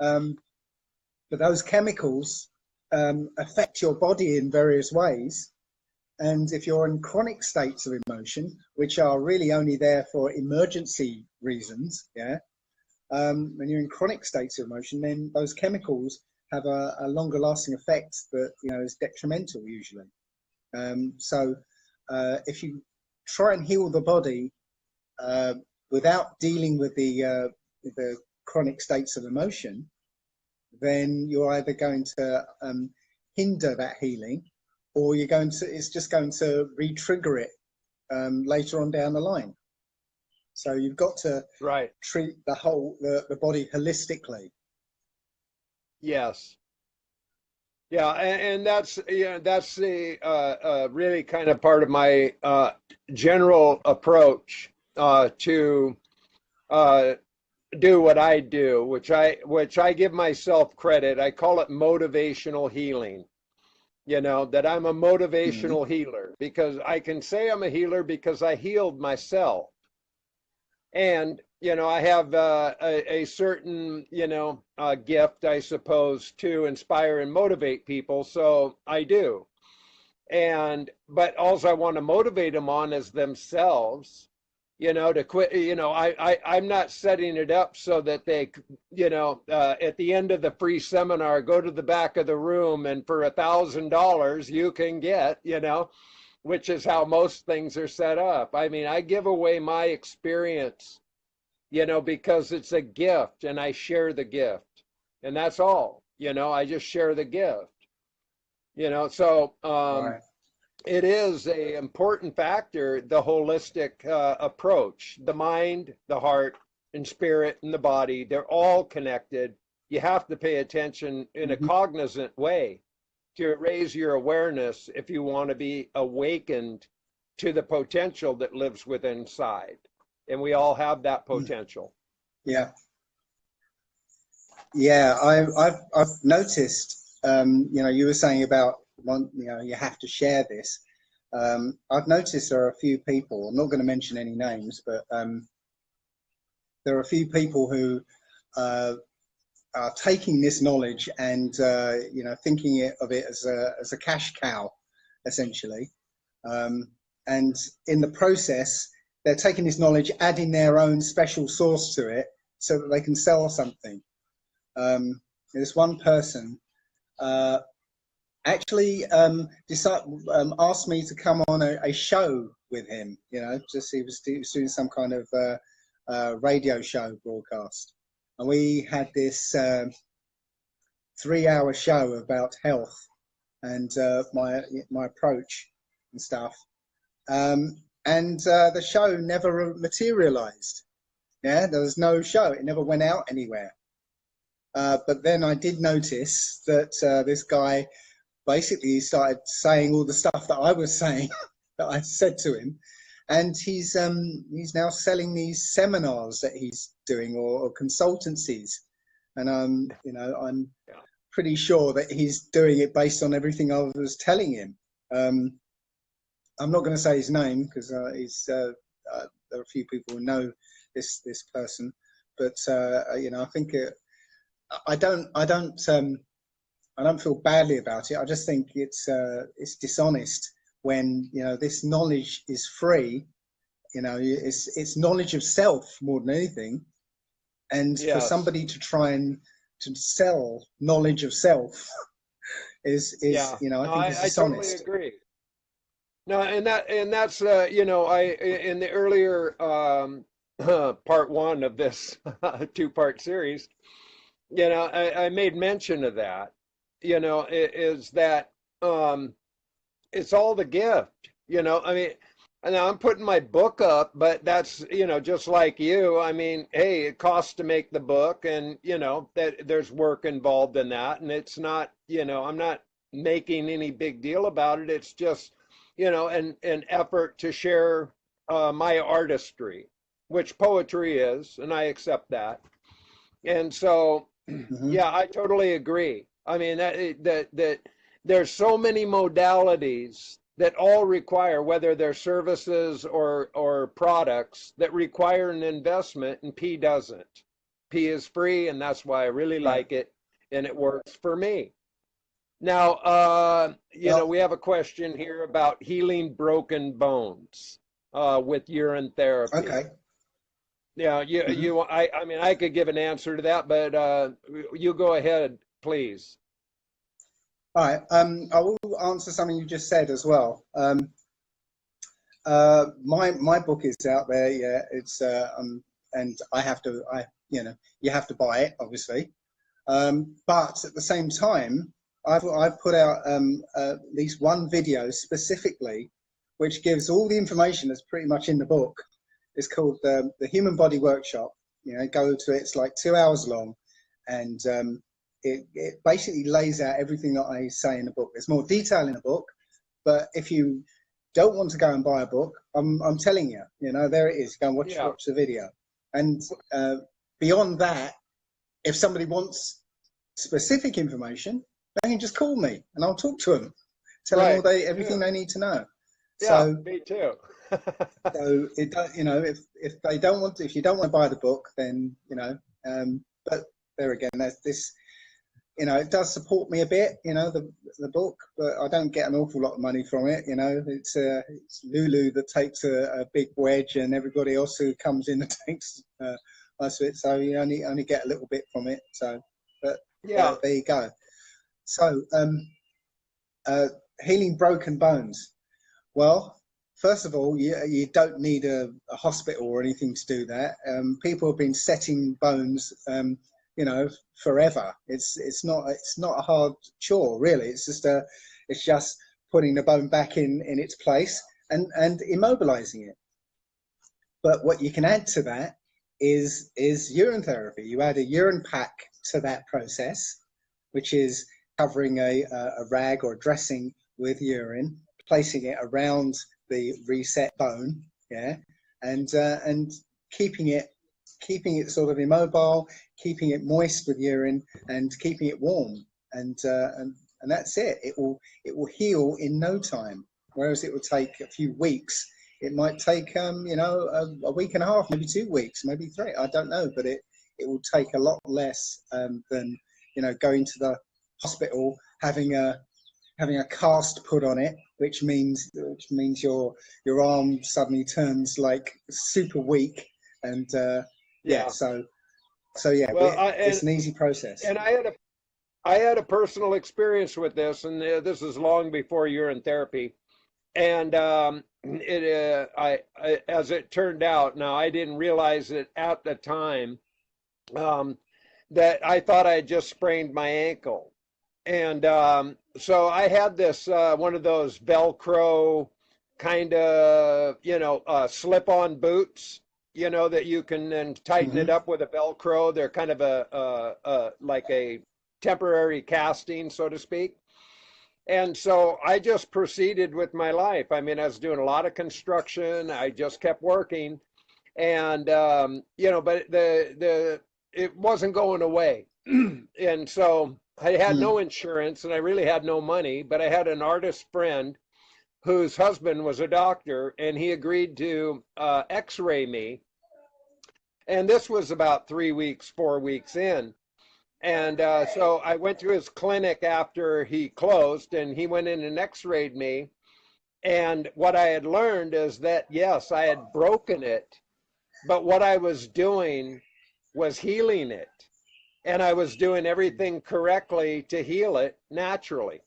But those chemicals affect your body in various ways. And if you're in chronic states of emotion, which are really only there for emergency reasons, yeah, when you're in chronic states of emotion, then those chemicals have a longer lasting effect that, you know, is detrimental usually. So if you try and heal the body without dealing with the chronic states of emotion, then you're either going to hinder that healing, or it's just going to re-trigger it later on down the line. So you've got to Right. treat the body holistically. Yes. Yeah, and that's, you know, that's the really kind of part of my general approach to do what I do, which I give myself credit. I call it motivational healing. You know, that I'm a motivational healer, because I can say I'm a healer because I healed myself. And, you know, I have a certain, you know, gift, I suppose, to inspire and motivate people. So I do. But also I want to motivate them on is themselves, you know, to quit. You know, I'm not setting it up so that they, you know, at the end of the free seminar, go to the back of the room and for $1,000 you can get, you know, which is how most things are set up. I mean, I give away my experience, you know, because it's a gift and I share the gift, and that's all. You know, I just share the gift, you know. So Right. it is a important factor, the holistic approach. The mind, the heart, and spirit, and the body, they're all connected. You have to pay attention in a cognizant way to raise your awareness if you want to be awakened to the potential that lives within inside. And we all have that potential. Yeah. Yeah, I've noticed. You know, you were saying about one. You know, you have to share this. I've noticed there are a few people. I'm not going to mention any names, but there are a few people who are taking this knowledge and you know, thinking of it as a cash cow, essentially. And in the process, they're taking this knowledge, adding their own special sauce to it, so that they can sell something. There's one person actually asked me to come on a show with him. You know, just he was doing some kind of radio show broadcast, and we had this 3-hour show about health and my approach and stuff. And the show never materialized. Yeah, there was no show. It never went out anywhere. But then I did notice that this guy basically started saying all the stuff that I was saying, that I said to him, and he's now selling these seminars that he's doing, or consultancies, and you know, I'm pretty sure that he's doing it based on everything I was telling him. I'm not going to say his name because there are a few people who know this person, but you know, I think I don't feel badly about it. I just think it's dishonest when, you know, this knowledge is free. You know, it's knowledge of self more than anything, and for Yes. somebody to try and to sell knowledge of self is Yeah. you know, I No, think it's I totally dishonest. agree. No, and that's you know, in the earlier part one of this two-part series, you know, I made mention of that. You know, is that it's all the gift. You know, I mean, and I'm putting my book up, but that's, you know, just like you. I mean, hey, it costs to make the book, and you know that there's work involved in that, and it's not, you know, I'm not making any big deal about it. It's just, you know, an effort to share my artistry, which poetry is, and I accept that. And so, Hmm. yeah, I totally agree. I mean, that there's so many modalities that all require, whether they're services or products, that require an investment, and P doesn't. P is free, and that's why I really Right. like it, and it works for me. Now, you know, Well, we have a question here about healing broken bones with urine therapy. okay. Yeah, Hmm. I mean, I could give an answer to that, but you go ahead, please. All right. I will answer something you just said as well. My book is out there. Yeah, it's and you know, you have to buy it, obviously. But at the same time, I've put out at least one video specifically, which gives all the information that's pretty much in the book. It's called the Human Body Workshop. You know, go to it. It's like 2 hours long, and it basically lays out everything that I say in the book. There's more detail in the book, but if you don't want to go and buy a book, I'm telling you, you know, there it is. Go and Yeah, watch the video. And beyond that, if somebody wants specific information, they can just call me and I'll talk to them, tell them right, me everything too. they need to know. Yeah, So me too. it does, you know, if they don't want to, if you don't want to buy the book, then you know, but there again, that's this, you know, it does support me a bit, you know, the book, but I don't get an awful lot of money from it. You know, it's Lulu that takes a big wedge, and everybody else who comes in and takes most of it. So you only get a little bit from it. So, but Yeah, there you go. So, uh, healing broken bones. Well, first of all, you don't need a hospital or anything to do that. People have been setting bones, you know, forever. It's not a hard chore, really. It's just putting the bone back in its place and immobilizing it. But what you can add to that is urine therapy. You add a urine pack to that process, which is covering a rag or a dressing with urine, placing it around the reset bone, yeah, and keeping it sort of immobile, keeping it moist with urine, and keeping it warm, and that's it. It will heal in no time, whereas it will take a few weeks. It might take you know, a week and a half, maybe 2 weeks, maybe three. I don't know, but it will take a lot less than, you know, going to the hospital, having a cast put on it, which means your arm suddenly turns like super weak, and yeah, yeah. so yeah, Well, it's an easy process. and I had a personal experience with this, and this is long before urine therapy. And as it turned out, now I didn't realize it at the time, um, that I thought I had just sprained my ankle. And so I had this one of those Velcro kind of, you know, slip-on boots, you know, that you can then tighten it Hmm. up with a Velcro. They're kind of a like a temporary casting, so to speak. And so I just proceeded with my life. I mean, I was doing a lot of construction. I just kept working, and you know, but the it wasn't going away, and so I had Mm. no insurance and I really had no money, but I had an artist friend whose husband was a doctor, and he agreed to x-ray me. And this was about 3 weeks, 4 weeks in. And so I went to his clinic after he closed, and he went in and x-rayed me. And what I had learned is that, yes, I had broken it, but what I was doing was healing it. And I was doing everything correctly to heal it naturally.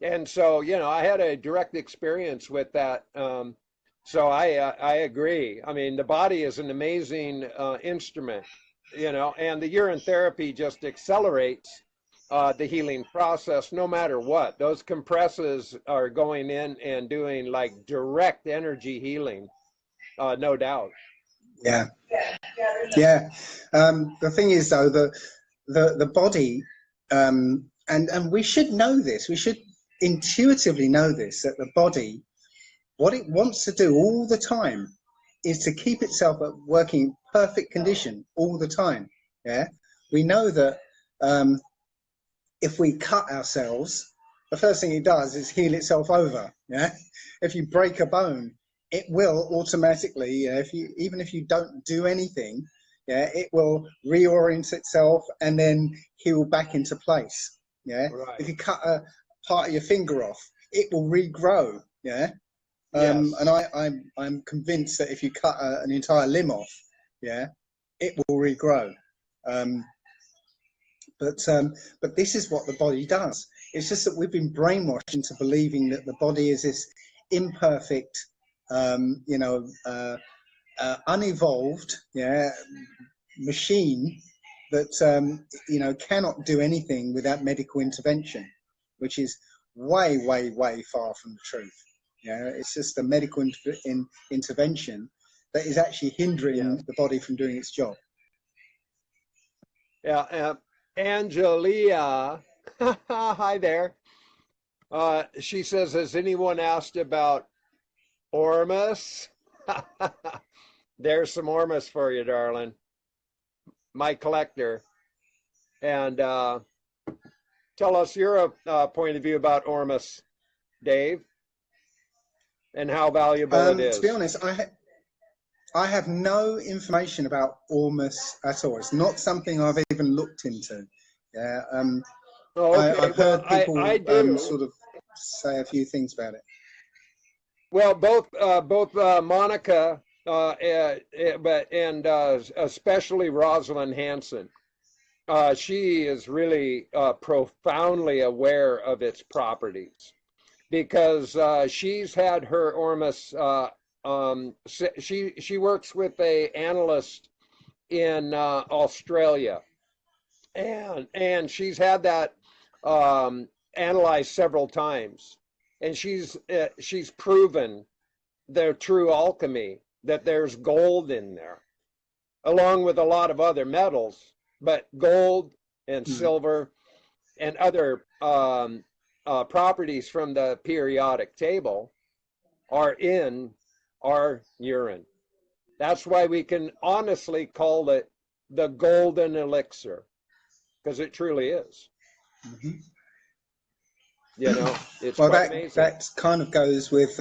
And so, I had a direct experience with that. So I agree. I mean, the body is an amazing instrument, and the urine therapy just accelerates the healing process no matter what. Those compresses are going in and doing like direct energy healing, no doubt. Yeah, yeah. The thing is, though, the body, and we should know this. We should intuitively know this, that the body, what it wants to do all the time is to keep itself at working perfect condition all the time. Yeah, we know that if we cut ourselves, the first thing it does is heal itself over. Yeah, if you break a bone, it will automatically, even if you don't do anything, yeah, it will reorient itself and then heal back into place. Yeah, if Right. you cut a part of your finger off, it will regrow. Yeah, and Yes. I'm convinced that if you cut an entire limb off, yeah, it will regrow. Um, but this is what the body does. It's just that we've been brainwashed into believing that the body is this imperfect, unevolved, yeah, machine that cannot do anything without medical intervention, which is way, way, way far from the truth. Yeah, it's just a medical intervention that is actually hindering Yes. the body from doing its job. Yeah. Angelia, hi there. She says, has anyone asked about Ormus? There's some Ormus for you, darling. My collector. And tell us your point of view about Ormus, Dave, and how valuable it To be is. honest, I have no information about Ormus at all. It's not something I've even looked into. Yeah, Oh, okay. I've Well, heard I people do. sort of say a few things about it. Well, both Monica, but and especially Rosalind Hanson. She is really profoundly aware of its properties because she's had her Ormus. She works with a analyst in Australia, and she's had that analyzed several times, and she's proven their true alchemy, that there's gold in there, along with a lot of other metals, but gold and Mm. silver and other properties from the periodic table are in our urine. That's why we can honestly call it the golden elixir, because it truly is. Mm-hmm. It's Well, quite that amazing. that kind of goes with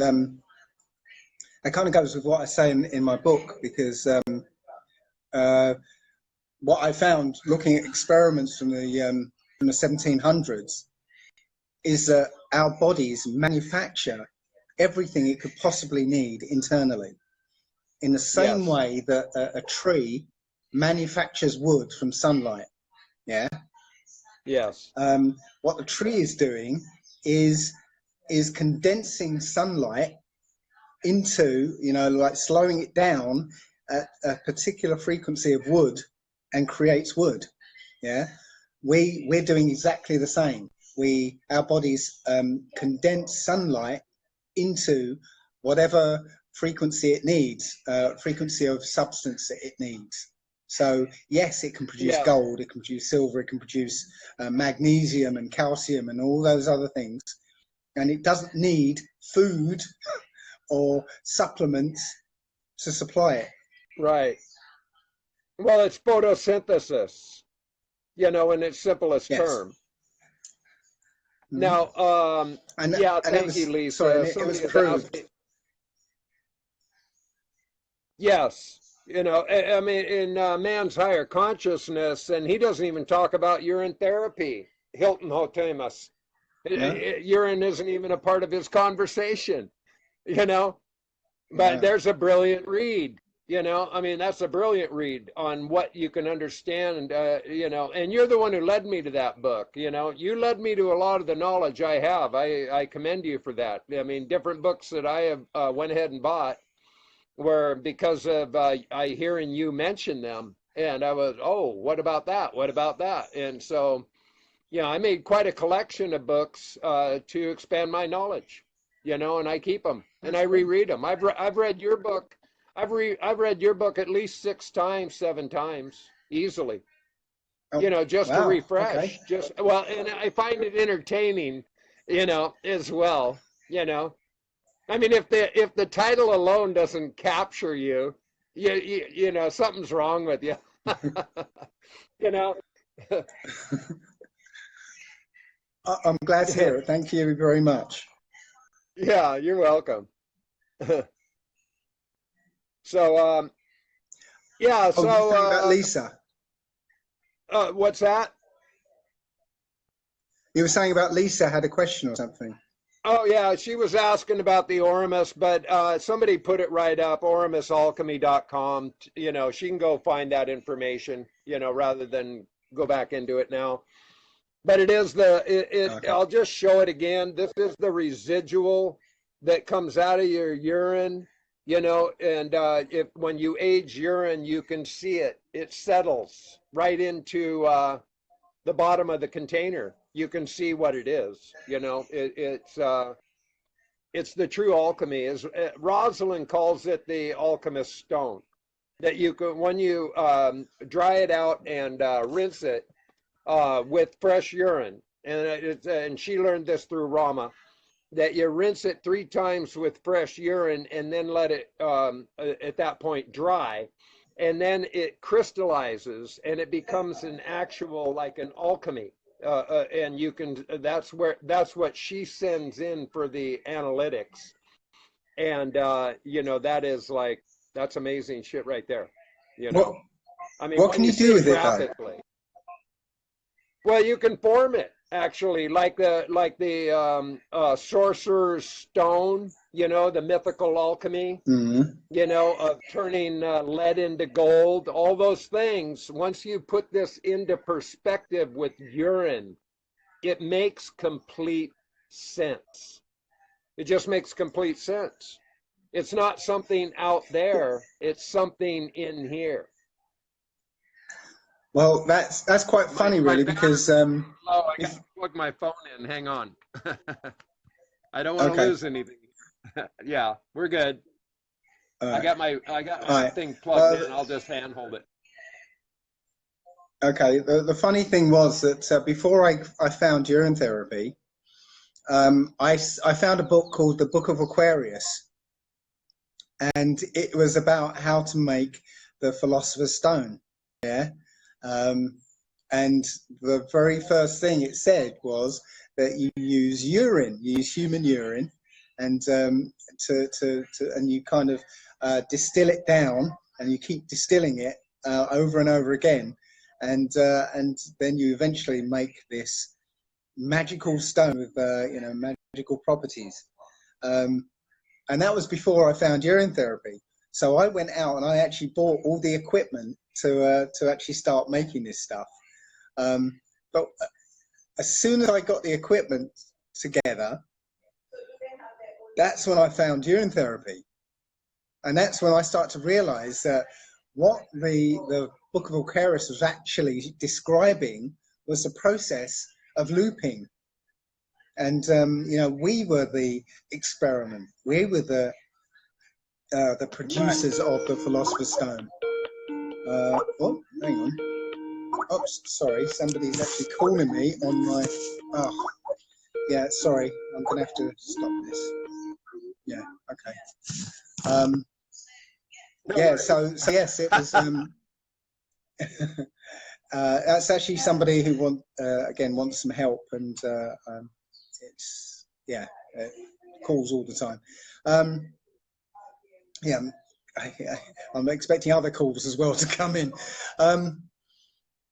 what I say in my book, because uh, what I found looking at experiments from the 1700s is that our bodies manufacture everything it could possibly need internally, in the same Yes, way that a tree manufactures wood from sunlight. Yeah. yes, What the tree is doing is condensing sunlight into, like slowing it down at a particular frequency of wood, and creates wood. Yeah, we're doing exactly the same. Our bodies condense sunlight into whatever frequency it needs, frequency of substance that it needs. So yes, it can produce yes, gold, it can produce silver, it can produce magnesium and calcium and all those other things, and it doesn't need food or supplements to supply it. right. Well, it's photosynthesis, in its simplest Yes. term. Now, and yeah, and it thank you, was sorry, Lisa. and it Somebody was has asked proved. me, yes, you know, I mean, in man's higher consciousness, and he doesn't even talk about urine therapy, Hilton Hotemas. No, Urine isn't even a part of his conversation, you know. But wow. there's a brilliant read, you know. I mean, that's a brilliant read on what you can understand, you know. And you're the one who led me to that book, you know. You led me to a lot of the knowledge I have. I commend you for that. I mean, different books that I have went ahead and bought were because of I hearing you mention them, and I was, oh, what about that? What about that? And so, yeah, I made quite a collection of books to expand my knowledge, you know, and I keep them and That's I great. reread them. I've read your book. I've read your book at least 6 times, 7 times, easily. Oh, You know, just to wow. Okay. refresh. Just well, and I find it entertaining, you know, as well. You know, I mean, if the title alone doesn't capture you, you know, something's wrong with you. You know. I'm glad to Yeah, hear it. Thank you very much. yeah, you're welcome. So, yeah, Oh, you were so, saying about Lisa. what's that? You were saying about Lisa had a question or something. Oh, yeah, she was asking about the Orimus, but somebody put it right up, orimusalchemy.com. You know, she can go find that information, you know, rather than go back into it now. But it is Okay. I'll just show it again. This is the residual that comes out of your urine, you know, and if when you age urine, you can see it. It settles right into the bottom of the container. You can see what it is. You know, it's the true alchemy. Is Rosalind calls it the alchemist stone. That you can when you dry it out and rinse it with fresh urine, and she learned this through Rama. That you rinse it 3 times with fresh urine and then let it at that point dry, and then it crystallizes and it becomes an actual like an alchemy. And you can that's what she sends in for the analytics, and you know that is like that's amazing shit right there. You What know, I mean what when can you you see do it with it though? graphically. Well, you can form it actually, like the sorcerer's stone. You know, the mythical alchemy. Mm. You know, of turning lead into gold. All those things. Once you put this into perspective with urine, it makes complete sense. It just makes complete sense. It's not something out there. It's something in here. Well, that's quite funny, My really, because battery's running low. I got if to plug my phone in. Hang on. I don't want to okay, lose anything. Yeah, we're good. all right, I got all my right. thing plugged Well, in. I'll just handhold it. okay. The funny thing was that before I found urine therapy, I found a book called the Book of Aquarius, and it was about how to make the Philosopher's Stone. Yeah. Um, and the very first thing it said was that you use urine, you use human urine, and and you kind of distill it down, and you keep distilling it over and over again, and then you eventually make this magical stone with magical properties. Um, and that was before I found urine therapy. So I went out and I actually bought all the equipment to actually start making this stuff. But as soon as I got the equipment together, that's when I found urine therapy, and that's when I started to realise that what the Book of Aquarius was actually describing was the process of looping. And we were the experiment. We were the Right. producers of the Philosopher's Stone. Oh, hang on. Oh, sorry, somebody's actually calling me on my. Oh, yeah, sorry, I'm gonna have to stop this. Yeah, okay. No Yeah, worries. so yes, it was. That's actually somebody who wants some help, and yeah, calls all the time. Yeah, I'm expecting other calls as well to come in.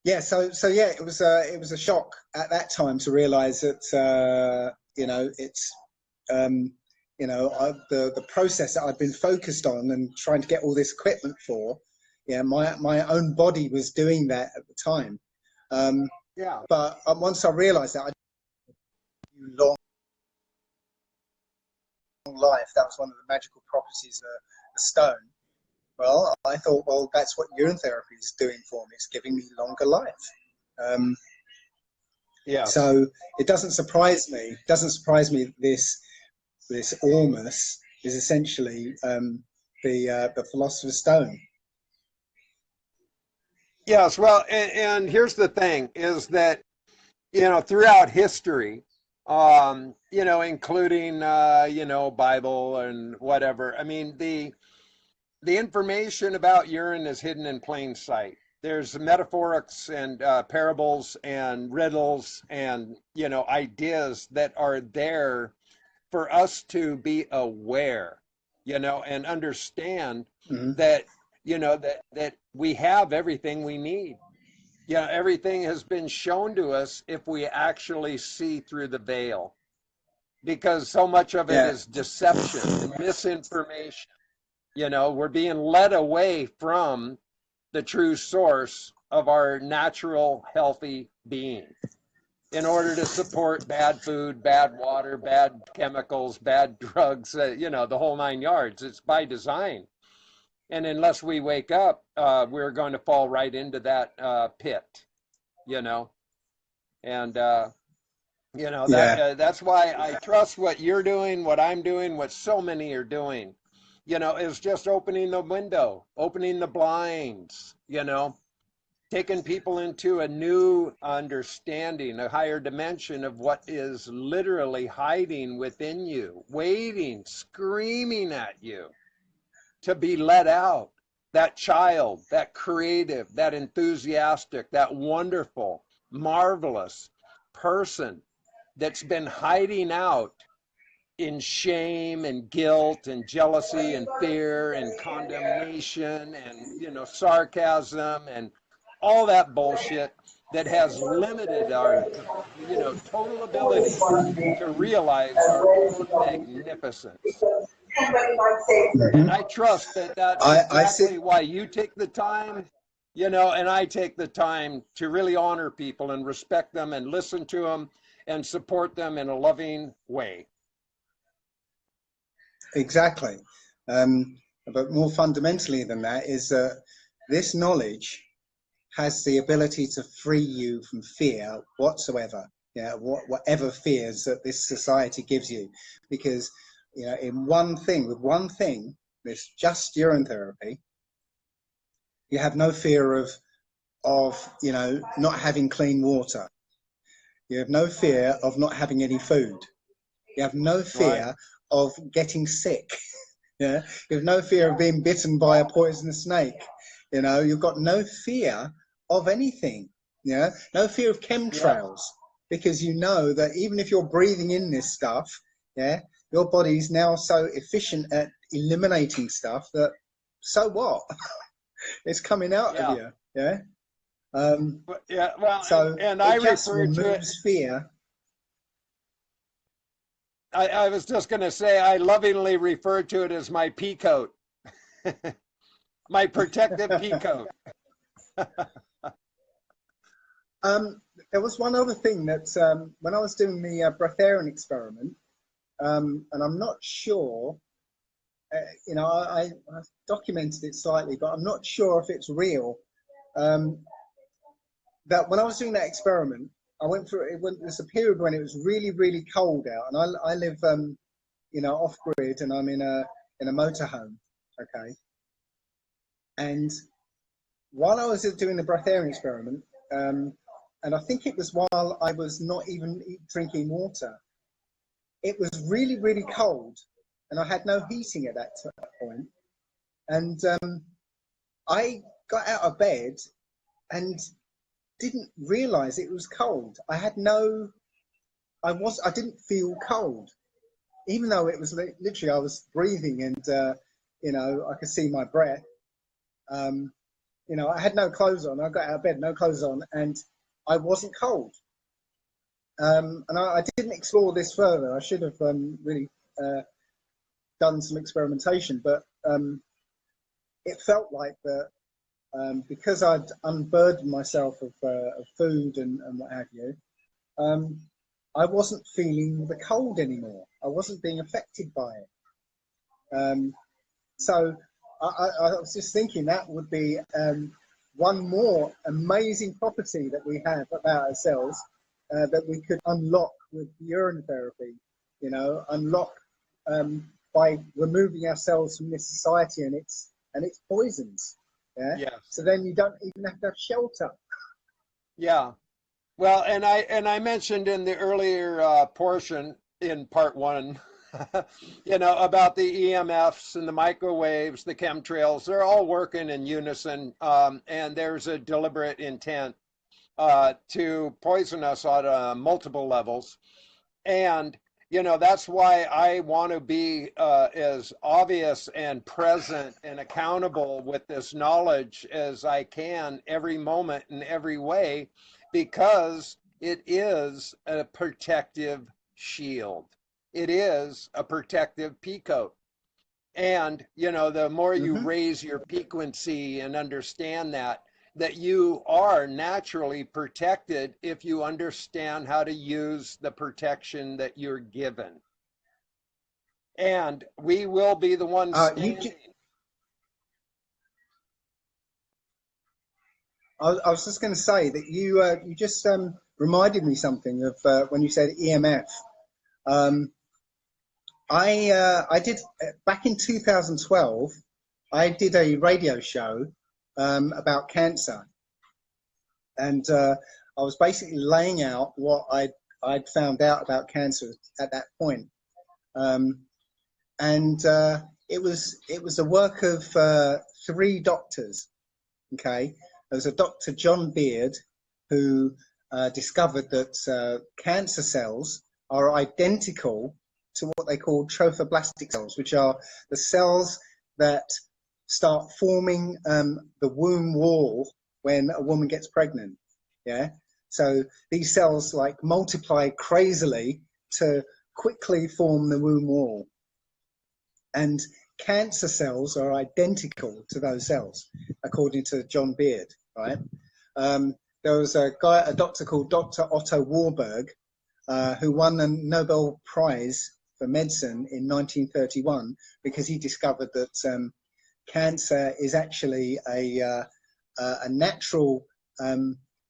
Yeah, so yeah, it was a shock at that time to realise that you know, it's you know, the process that I'd been focused on and trying to get all this equipment for, yeah, my own body was doing that at the time. Yeah. But once I realised that, I long life, that was one of the magical properties of the stone. Well, I thought, well, that's what urine therapy is doing for me. It's giving me longer life. Yes. So it doesn't surprise me. This ormus is essentially the philosopher's stone. Yes. Well, and here's the thing: is that, you know, throughout history, you know, including you know, Bible and whatever. I mean, the information about urine is hidden in plain sight. There's metaphorics and parables and riddles and, you know, ideas that are there for us to be aware, you know, and understand Mm-hmm. that, you know, that we have everything we need. Yeah, everything has been shown to us if we actually see through the veil, because so much of it Yeah, is deception and misinformation. You know, we're being led away from the true source of our natural, healthy being in order to support bad food, bad water, bad chemicals, bad drugs, you know, the whole nine yards. It's by design. And unless we wake up, we're going to fall right into that pit, you know. And, you know, yeah, that's why I trust what you're doing, what I'm doing, what so many are doing, you know, is just opening the window, opening the blinds, you know, taking people into a new understanding, a higher dimension of what is literally hiding within you, waiting, screaming at you to be let out. That child, that creative, that enthusiastic, that wonderful, marvelous person that's been hiding out in shame and guilt and jealousy and fear and condemnation and, you know, sarcasm and all that bullshit that has limited our, you know, total ability to realize our own magnificence. And mm-hmm. I trust that that's I see. exactly why you take the time, you know, and I take the time to really honor people and respect them and listen to them and support them in a loving way. Exactly. But more fundamentally than that is that this knowledge has the ability to free you from fear whatsoever. Yeah, whatever fears that this society gives you, because, you know, with one thing, this just urine therapy, you have no fear of you know, not having clean water. You have no fear of not having any food. You have no Right. fear of getting sick. Yeah, you have no fear of being bitten by a poisonous snake. You know, you've got no fear of anything. Yeah, no fear of Yeah. chemtrails, because you know that even if you're breathing in this stuff, yeah, your body's now so efficient at eliminating stuff that, so what? It's coming out of Yeah. you. Yeah. Um, Yeah. Well, so and I it just refer to it. removes fear. I was just going to say, I lovingly refer to it as my pea coat, my protective pea coat. There was one other thing that when I was doing the breatharian experiment, and I'm not sure, you know, I've documented it slightly, but I'm not sure if it's real. That when I was doing that experiment, I went through it. There's a period when it was really, really cold out, and I live, you know, off grid, and I'm in a motorhome, okay. And while I was doing the breatharian experiment, and I think it was while I was not even drinking water, it was really, really cold, and I had no heating at that point. And I got out of bed and didn't realize it was cold. I had no I didn't feel cold, even though it was literally, I was breathing and, you know, I could see my breath. You know, I had no clothes on. I got out of bed, no clothes on, and I wasn't cold. And I didn't explore this further. I should have really done some experimentation, but it felt like that because I'd unburdened myself of food and what have you, I wasn't feeling the cold anymore. I wasn't being affected by it. So I was just thinking that would be one more amazing property that we have about ourselves that we could unlock with urine therapy. You know, unlock by removing ourselves from this society and its poisons. Yeah. Yes. So then you don't even have to have shelter. Yeah. Well, and I mentioned in the earlier portion in part one, you know, about the EMFs and the microwaves, the chemtrails. They're all working in unison, and there's a deliberate intent to poison us on multiple levels. And you know, that's why I want to be as obvious and present and accountable with this knowledge as I can every moment in every way, because it is a protective shield. It is a protective peacoat. And, you know, the more you raise your frequency and understand that you are naturally protected if you understand how to use the protection that you're given. And we will be the ones standing. I was just going to say that you just reminded me something of when you said EMF. I did back in 2012. I did a radio show about cancer, and I was basically laying out what I'd found out about cancer at that point, and it was the work of 3 doctors. Okay, there was a Dr. John Beard who discovered that cancer cells are identical to what they call trophoblastic cells, which are the cells that start forming the womb wall when a woman gets pregnant. Yeah, so these cells like multiply crazily to quickly form the womb wall, and cancer cells are identical to those cells, according to John Beard. Right? There was a doctor called Dr. Otto Warburg, who won the Nobel Prize for medicine in 1931 because he discovered that cancer is actually a natural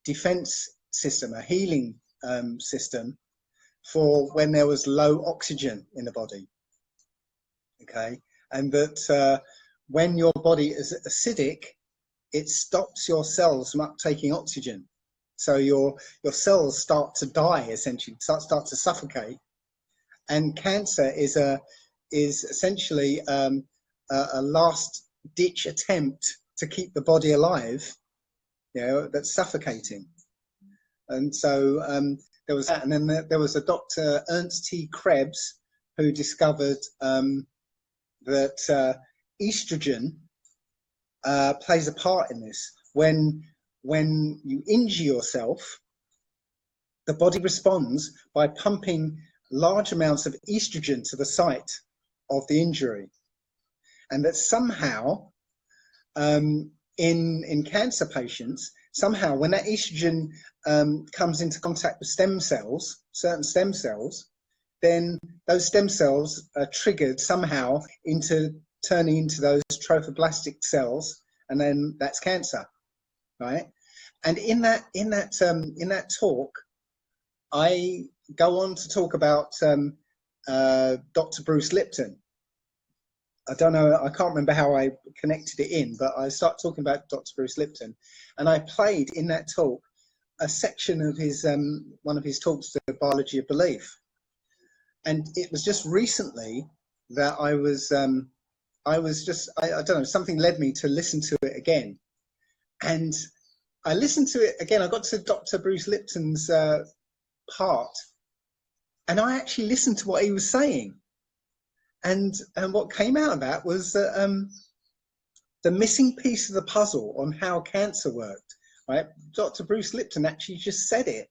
defense system, a healing system for when there was low oxygen in the body. Okay, and that when your body is acidic, it stops your cells from uptaking oxygen. So your cells start to die, essentially, start to suffocate. And cancer is essentially a last ditch attempt to keep the body alive, you know, that's suffocating. And so there was that, and then there was a Dr. Ernst T. Krebs who discovered that estrogen plays a part in this. When you injure yourself, the body responds by pumping large amounts of estrogen to the site of the injury, and that somehow in cancer patients, somehow when that estrogen comes into contact with stem cells, certain stem cells, then those stem cells are triggered somehow into turning into those trophoblastic cells, and then that's cancer, right? And in that talk, I go on to talk about Dr. Bruce Lipton. I don't know, I can't remember how I connected it in, but I start talking about Dr. Bruce Lipton, and I played in that talk a section of his one of his talks, The Biology of Belief. And it was just recently that I don't know, something led me to listen to it again. And I listened to it again. I got to Dr. Bruce Lipton's part, And I actually listened to what he was saying. And what came out of that was that the missing piece of the puzzle on how cancer worked, right? Dr. Bruce Lipton actually just said it.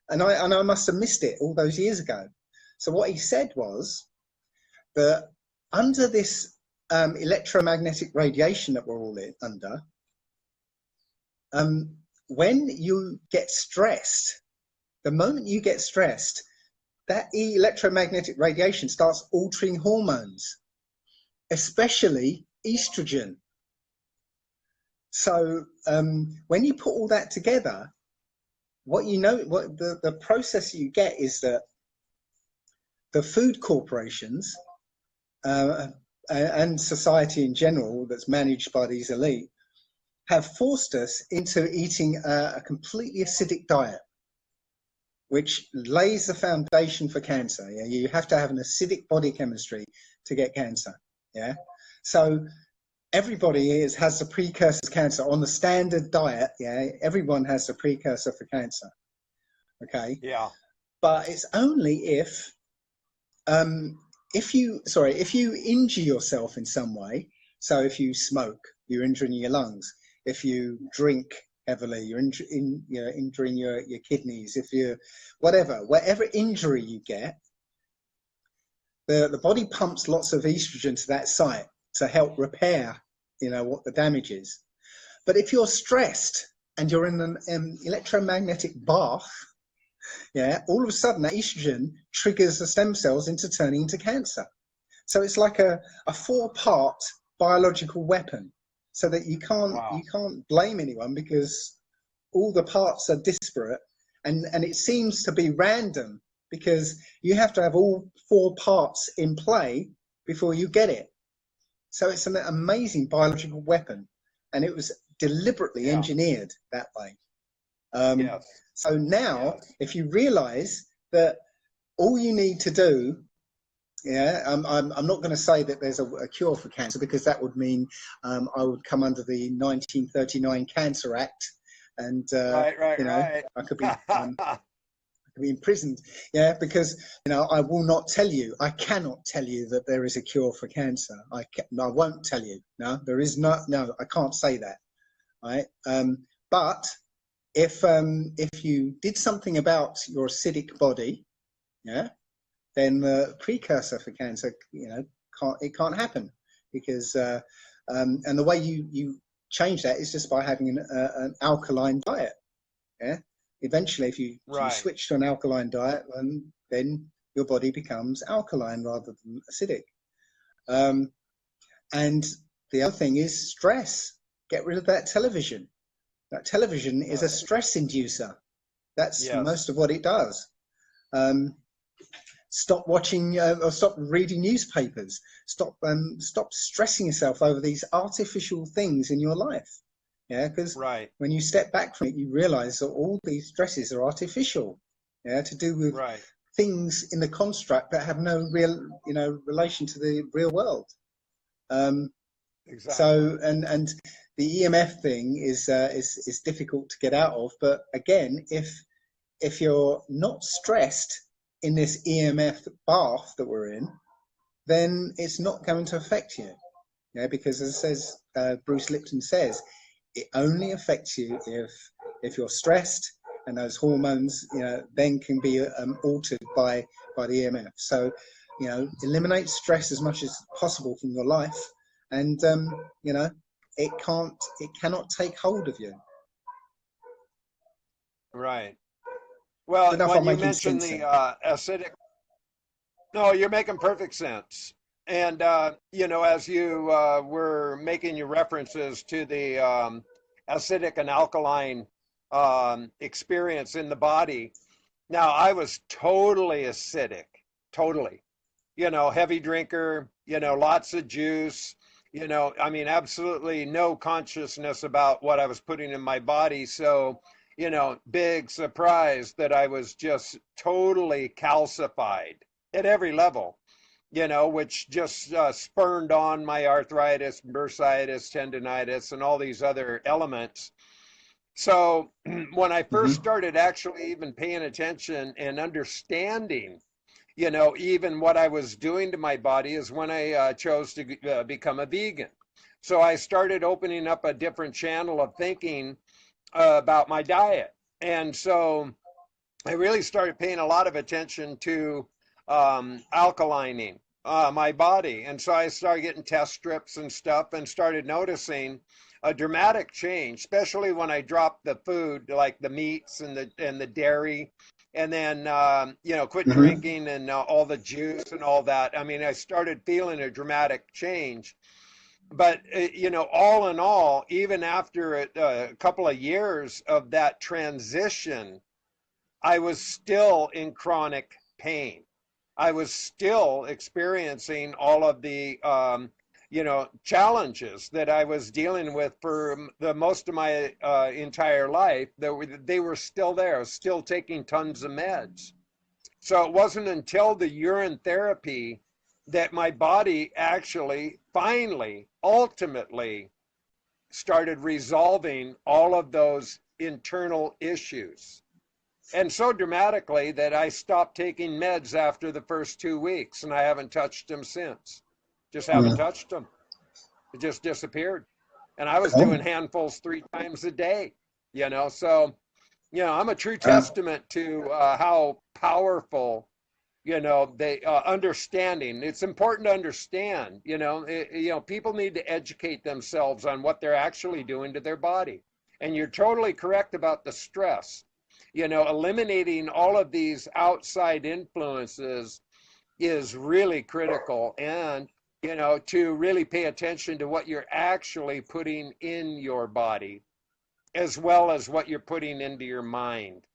And I must have missed it all those years ago. So what he said was that under this electromagnetic radiation that we're all under, when you get stressed, the moment you get stressed, that electromagnetic radiation starts altering hormones, especially estrogen. So when you put all that together, what the process you get is that the food corporations and society in general that's managed by these elite have forced us into eating a completely acidic diet, which lays the foundation for cancer. Yeah? You have to have an acidic body chemistry to get cancer. Yeah, so everybody has the precursor to cancer on the standard diet. Yeah, everyone has the precursor for cancer. Okay. Yeah. But it's only if you injure yourself in some way. So if you smoke, you're injuring your lungs. If you drink heavily, you're injuring your kidneys. If you whatever injury you get, the body pumps lots of estrogen to that site to help repair, what the damage is. But if you're stressed and you're in an electromagnetic bath, yeah, all of a sudden that estrogen triggers the stem cells into turning into cancer. So it's like a 4-part biological weapon, so that you can't blame anyone, because all the parts are disparate, and it seems to be random, because you have to have all 4 parts in play before you get it. So it's an amazing biological weapon, and it was deliberately engineered that way. So now, if you realize that all you need to do, I'm not going to say that there's a cure for cancer, because that would mean I would come under the 1939 Cancer Act, and I could be imprisoned. Yeah, because I will not tell you. I cannot tell you that there is a cure for cancer. I won't tell you. No, there is not. No, I can't say that. Right. But if you did something about your acidic body, yeah, then the precursor for cancer, can't happen, because and the way you change that is just by having an alkaline diet. Yeah, eventually, if you switch to an alkaline diet, then your body becomes alkaline rather than acidic. And the other thing is stress. Get rid of that television. That television is a stress inducer. That's most of what it does. Stop watching or stop reading newspapers. Stop stressing yourself over these artificial things in your life. Yeah, because when you step back from it, you realize that all these stresses are artificial. Yeah, to do with things in the construct that have no real, relation to the real world. So, and the EMF thing is difficult to get out of. But again, if you're not stressed in this EMF bath that we're in, then it's not going to affect you. Yeah, because as Bruce Lipton says, it only affects you if you're stressed, and those hormones, then can be altered by the EMF. So, eliminate stress as much as possible from your life, and it cannot take hold of you. Right. Well, when you mentioned the acidic, no, you're making perfect sense. And as you were making your references to the acidic and alkaline experience in the body. Now, I was totally acidic, totally. Heavy drinker. Lots of juice. Absolutely no consciousness about what I was putting in my body. So, big surprise that I was just totally calcified at every level, which just spurned on my arthritis, bursitis, tendonitis, and all these other elements. So when I first started actually even paying attention and understanding you know, even what I was doing to my body is when I chose to become a vegan. So I started opening up a different channel of thinking about my diet. And so I really started paying a lot of attention to alkalining my body. And so I started getting test strips and stuff and started noticing a dramatic change, especially when I dropped the food like the meats and the dairy, and then you know, quit Hmm. drinking and all the juice and all that. I mean, I started feeling a dramatic change. But you know, all in all, even after a couple of years of that transition, I was still in chronic pain. I was still experiencing all of the, you know, challenges that I was dealing with for the most of my entire life. They were still there, still taking tons of meds. So it wasn't until the urine therapy that my body actually, finally, ultimately started resolving all of those internal issues, and so dramatically that I stopped taking meds after the first 2 weeks, and I haven't touched them since. Just haven't Mm. touched them. It just disappeared. And I was Oh, doing handfuls 3 times a day, you know. So, you know, I'm a true uh, testament to how powerful, you know, they understanding. It's important to understand, you know, you know, people need to educate themselves on what they're actually doing to their body. And you're totally correct about the stress. You know, eliminating all of these outside influences is really critical. And, you know, to really pay attention to what you're actually putting in your body, as well as what you're putting into your mind.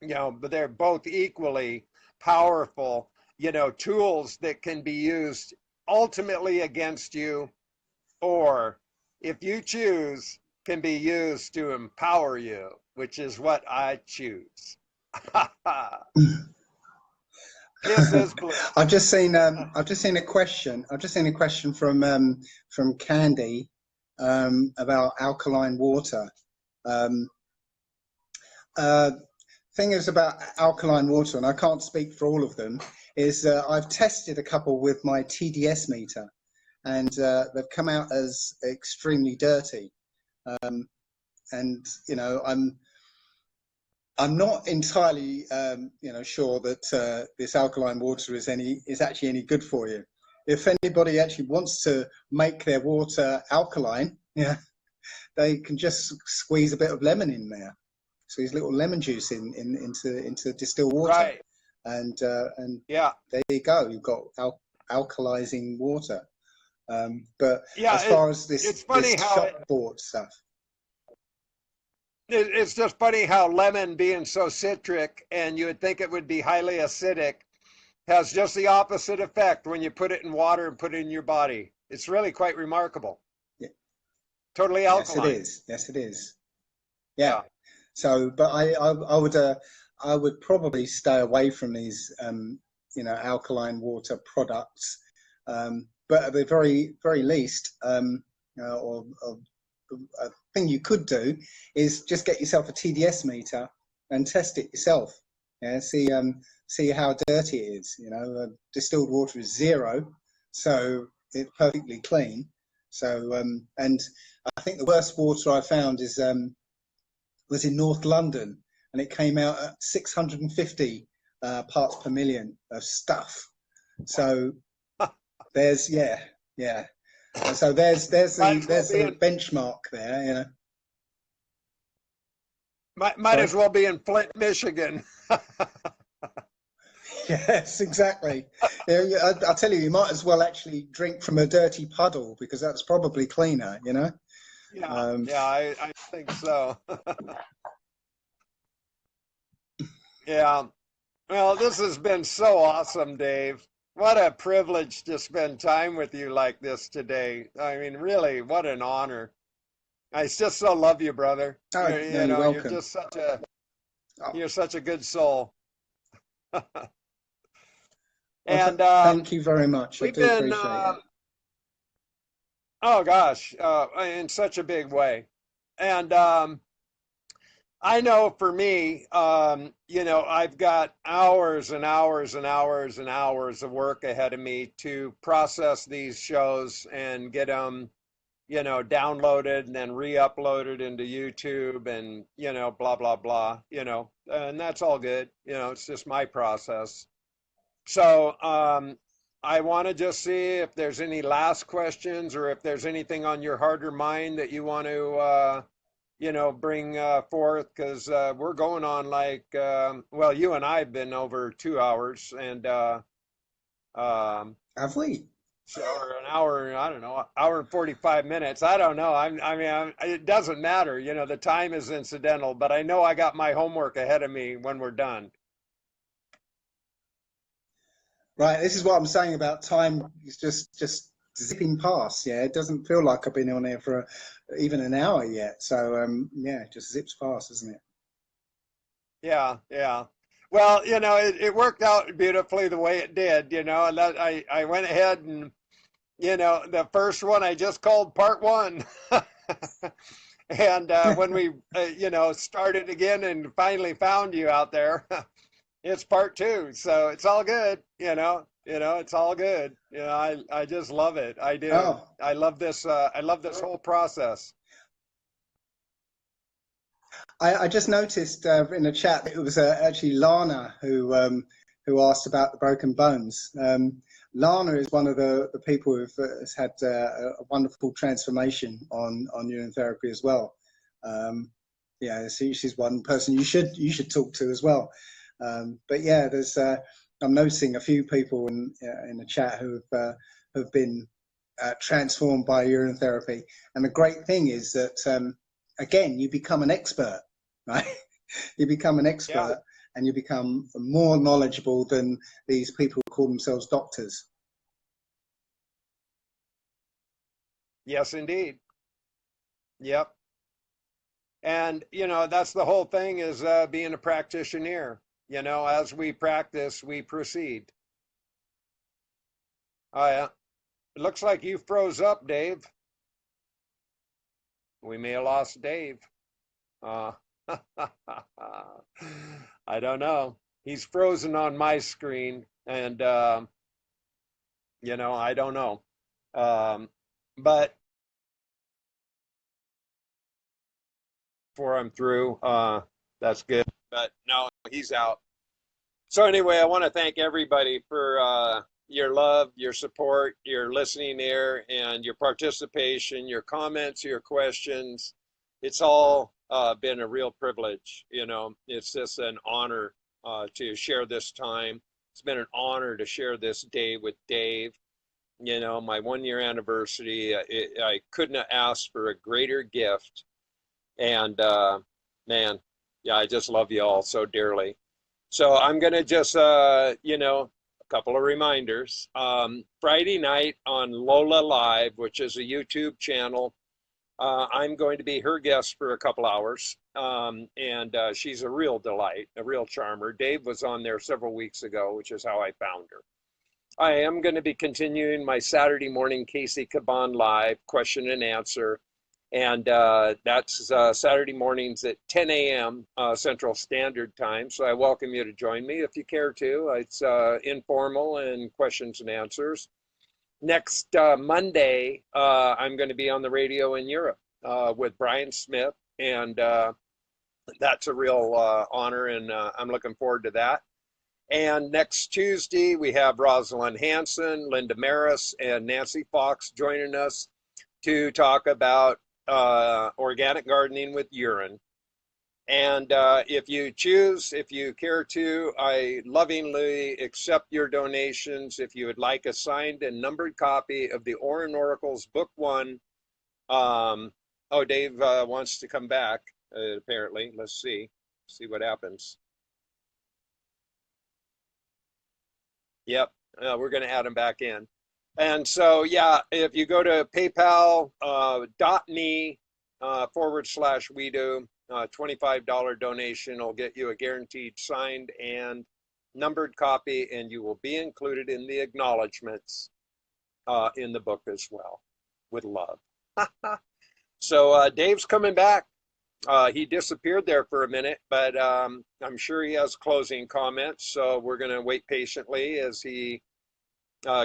You know, but they're both equally powerful, you know, tools that can be used ultimately against you, or if you choose, can be used to empower you, which is what I choose. This is bliss. I've just seen a question. I've just seen a question from Candy about alkaline water. Um, uh, Thing is about alkaline water, and I can't speak for all of them. Is I've tested a couple with my TDS meter, and they've come out as extremely dirty. Um, and you know, I'm not entirely, you know, sure that this alkaline water is actually any good for you. If anybody actually wants to make their water alkaline, yeah, they can just squeeze a bit of lemon in there, squeeze a little lemon juice into distilled water, Right. and Yeah. there you go. You've got alkalizing water. But Yeah. as far as It's this funny how shop bought stuff, it's just funny how lemon being so citric and you would think it would be highly acidic has just the opposite effect when you put it in water and put it in your body. It's really quite remarkable. yeah, Totally yes, it alkaline. is. Yes, it is. Yeah. Yeah. So, but I would probably stay away from these you know, alkaline water products. But at the very least, or a thing you could do is just get yourself a TDS meter and test it yourself. Yeah, see how dirty it is. You know, distilled water is 0, so it's perfectly clean. So and I think the worst water I found is was in North London, and it came out at 650 parts per million of stuff. So there's yeah. And so Might as well there's be the in benchmark there. You know. might Sorry. as well be in Flint, Michigan. Yes, exactly. I tell you, you might as well actually drink from a dirty puddle because that's probably cleaner. You know. Yeah, Um, yeah, I think so. Yeah. Well, this has been so awesome, Dave. What a privilege to spend time with you like this today. I mean, really, what an honor. I just so love you, brother. oh no, You you're know, welcome. Oh, you're such a good soul. well, And thank you very much. I we've do been, appreciate it. oh gosh, in such a big way. And I know for me, you know, I've got hours and hours and hours and hours of work ahead of me to process these shows and get them, you know, downloaded and then re-uploaded into YouTube and, you know, blah, blah, blah, you know, and that's all good. You know, it's just my process. So, I want to just see if there's any last questions or if there's anything on your heart or mind that you want to, you know, bring forth because we're going on like, well, you and I have been over 2 hours and um, Have we? so or an hour, I don't know, hour and 45 minutes. I don't know. It doesn't matter. You know, the time is incidental, but I know I got my homework ahead of me when we're done. Right, this is what I'm saying about time. It's just zipping past. Yeah, it doesn't feel like I've been on here for even an hour yet. So yeah, it just zips past, doesn't it? Yeah, yeah. Well, you know, it worked out beautifully the way it did, you know, and that I went ahead and, you know, the first one I just called part one. And when we, you know, started again and finally found you out there, it's part two. So it's all good, you know, it's all good. You know, I just love it. I do. Oh, I love this whole process. I just noticed in the chat that it was actually Lana who asked about the broken bones. Lana is one of the people who has had a wonderful transformation on urine therapy as well. Yeah, she's one person you should talk to as well. But yeah, there's I'm noticing a few people in the chat who've been transformed by urine therapy, and the great thing is that again you become an expert, right? You become an Yeah. expert, and you become more knowledgeable than these people who call themselves doctors. Yes, indeed. Yep. And, you know, that's the whole thing is being a practitioner. You know, as we practice, we proceed. Yeah. It looks like you froze up, Dave. We may have lost Dave. Uh, I don't know. He's frozen on my screen, and you know, I don't know. Um, but before I'm through, that's good. But no, he's out. So anyway, I want to thank everybody for your love, your support, your listening ear, and your participation, your comments, your questions. It's all been a real privilege. You know, it's just an honor to share this time. It's been an honor to share this day with Dave. You know, my 1 year anniversary, I couldn't have asked for a greater gift. And man, yeah, I just love you all so dearly. So I'm going to just, you know, a couple of reminders. Friday night on Lola Live, which is a YouTube channel, I'm going to be her guest for a couple hours. And she's a real delight, a real charmer. Dave was on there several weeks ago, which is how I found her. I am going to be continuing my Saturday morning Casey Caban Live question and answer. And that's Saturday mornings at 10 a.m. Central Standard Time. So I welcome you to join me if you care to. It's informal and questions and answers. Next Monday, I'm going to be on the radio in Europe with Brian Smith. And that's a real honor, and I'm looking forward to that. And next Tuesday, we have Rosalind Hanson, Linda Maris, and Nancy Fox joining us to talk about organic gardening with urine. And if you choose, if you care to, I lovingly accept your donations. If you would like a signed and numbered copy of the ORIN Oracles Book 1. Oh, Dave wants to come back, apparently. Let's see what happens. Yep, we're going to add him back in. And so, yeah, if you go to paypal.me/Weedu, $25 donation will get you a guaranteed signed and numbered copy, and you will be included in the acknowledgments in the book as well, with love. So Dave's coming back. He disappeared there for a minute, but I'm sure he has closing comments. So we're going to wait patiently as he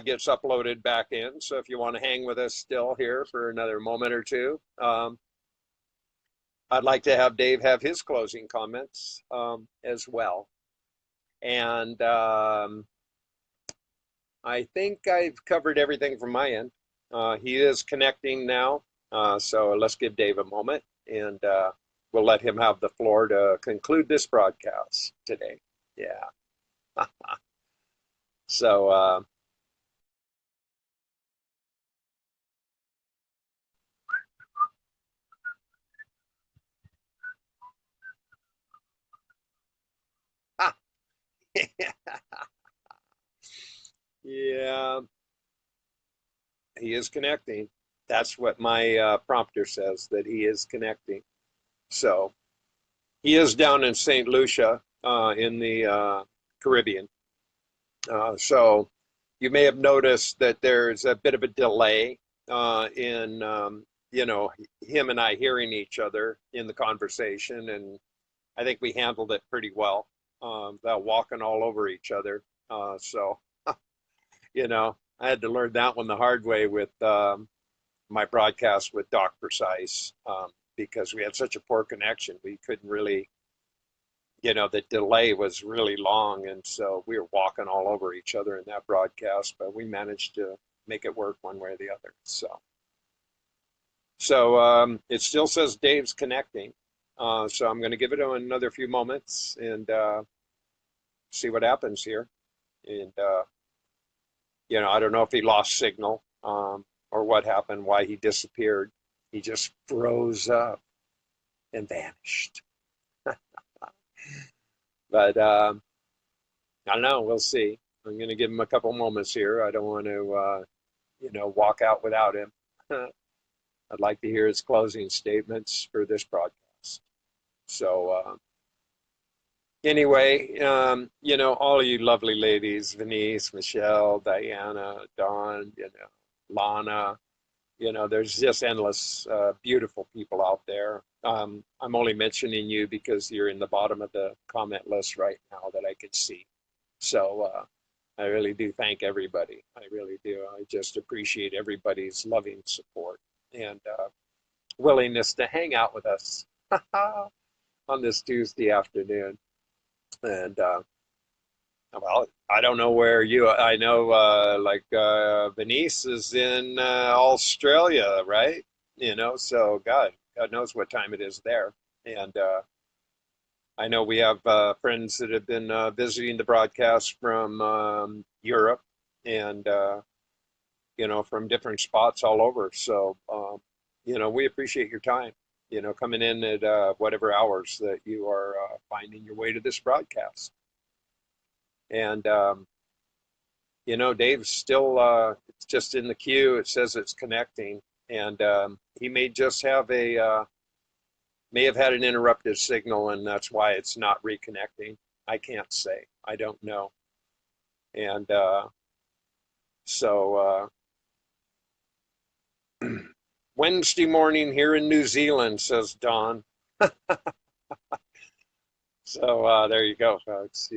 gets uploaded back in. So if you want to hang with us still here for another moment or two, I'd like to have Dave have his closing comments as well. And I think I've covered everything from my end. He is connecting now. So let's give Dave a moment, and we'll let him have the floor to conclude this broadcast today. Yeah. So yeah, he is connecting. That's what my prompter says, that he is connecting. So he is down in St. Lucia in the Caribbean. So you may have noticed that there's a bit of a delay in, him and I hearing each other in the conversation. And I think we handled it pretty well, without walking all over each other. So, I had to learn that one the hard way with my broadcast with Doc Precise, because we had such a poor connection. We couldn't really, the delay was really long. And so we were walking all over each other in that broadcast, but we managed to make it work one way or the other. So it still says Dave's connecting. So I'm going to give it another few moments and see what happens here. And, I don't know if he lost signal or what happened, why he disappeared. He just froze up and vanished. But I don't know. We'll see. I'm going to give him a couple moments here. I don't want to, walk out without him. I'd like to hear his closing statements for this broadcast. So anyway, all of you lovely ladies, Venice, Michelle, Diana, Dawn, Lana, there's just endless beautiful people out there. I'm only mentioning you because you're in the bottom of the comment list right now that I could see. So I really do thank everybody. I really do. I just appreciate everybody's loving support and willingness to hang out with us on this Tuesday afternoon. And well, I don't know where I know Venice is in Australia, right? So God knows what time it is there. And I know we have friends that have been visiting the broadcast from Europe and, from different spots all over. So, we appreciate your time, coming in at whatever hours that you are finding your way to this broadcast. And, Dave's still it's just in the queue. It says it's connecting. And he may just have may have had an interrupted signal, and that's why it's not reconnecting. I can't say. I don't know. And so Wednesday morning here in New Zealand, says Don. So there you go, folks.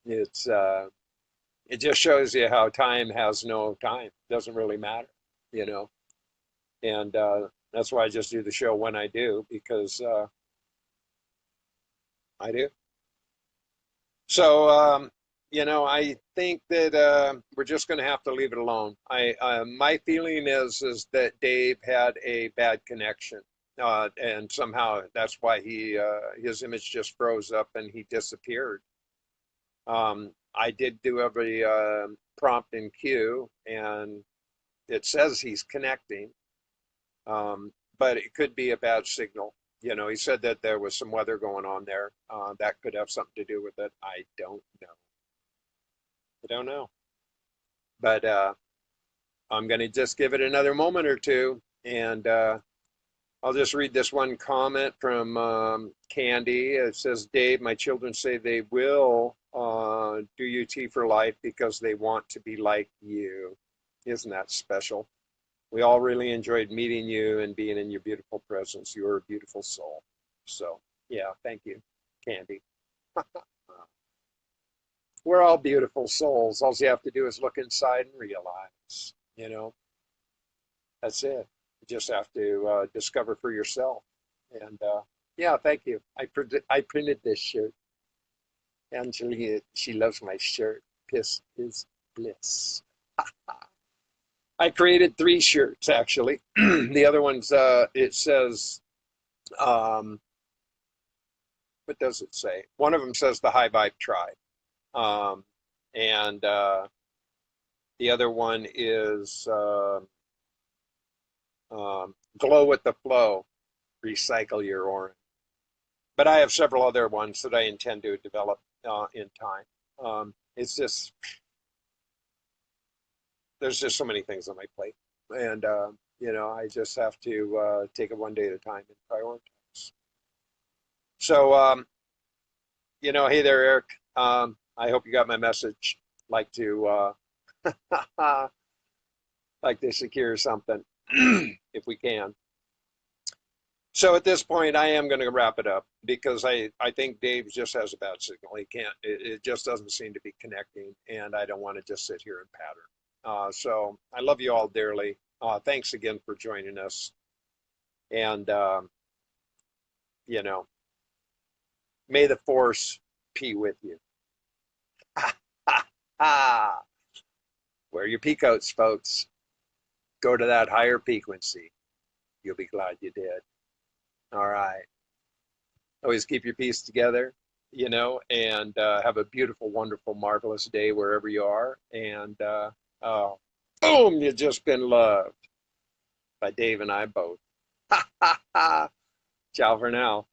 It's it just shows you how time has no time. It doesn't really matter, And that's why I just do the show when I do, because I do. So, I think that we're just going to have to leave it alone. My feeling is that Dave had a bad connection, and somehow that's why his image just froze up and he disappeared. I did do every prompt in queue, and it says he's connecting, but it could be a bad signal. He said that there was some weather going on there. That could have something to do with it. I don't know. But I'm going to just give it another moment or two, and I'll just read this one comment from Candy. It says, Dave, my children say they will do UT for life because they want to be like you. Isn't that special? We all really enjoyed meeting you and being in your beautiful presence. You're a beautiful soul. So, yeah, thank you, Candy. We're all beautiful souls. All you have to do is look inside and realize, that's it. You just have to discover for yourself. And yeah, thank you. I printed this shirt. Angela, she loves my shirt. Piss is bliss. I created 3 shirts actually. The other one's it says what does it say? One of them says the High Vibe Tribe, and the other one is Glow with the Flow, Recycle Your Orange. But I have several other ones that I intend to develop in time. It's just there's just so many things on my plate, and I just have to take it one day at a time and prioritize. So, hey there, Eric. I hope you got my message. Like to like to secure something if we can. So at this point, I am going to wrap it up because I think Dave just has a bad signal. He can't. It just doesn't seem to be connecting, and I don't want to just sit here and patter. So I love you all dearly. Thanks again for joining us, and may the force be with you. Wear your peacoats, folks. Go to that higher frequency. You'll be glad you did. All right. Always keep your peace together, and have a beautiful, wonderful, marvelous day wherever you are. And boom, you've just been loved by Dave and I both. Ciao for now.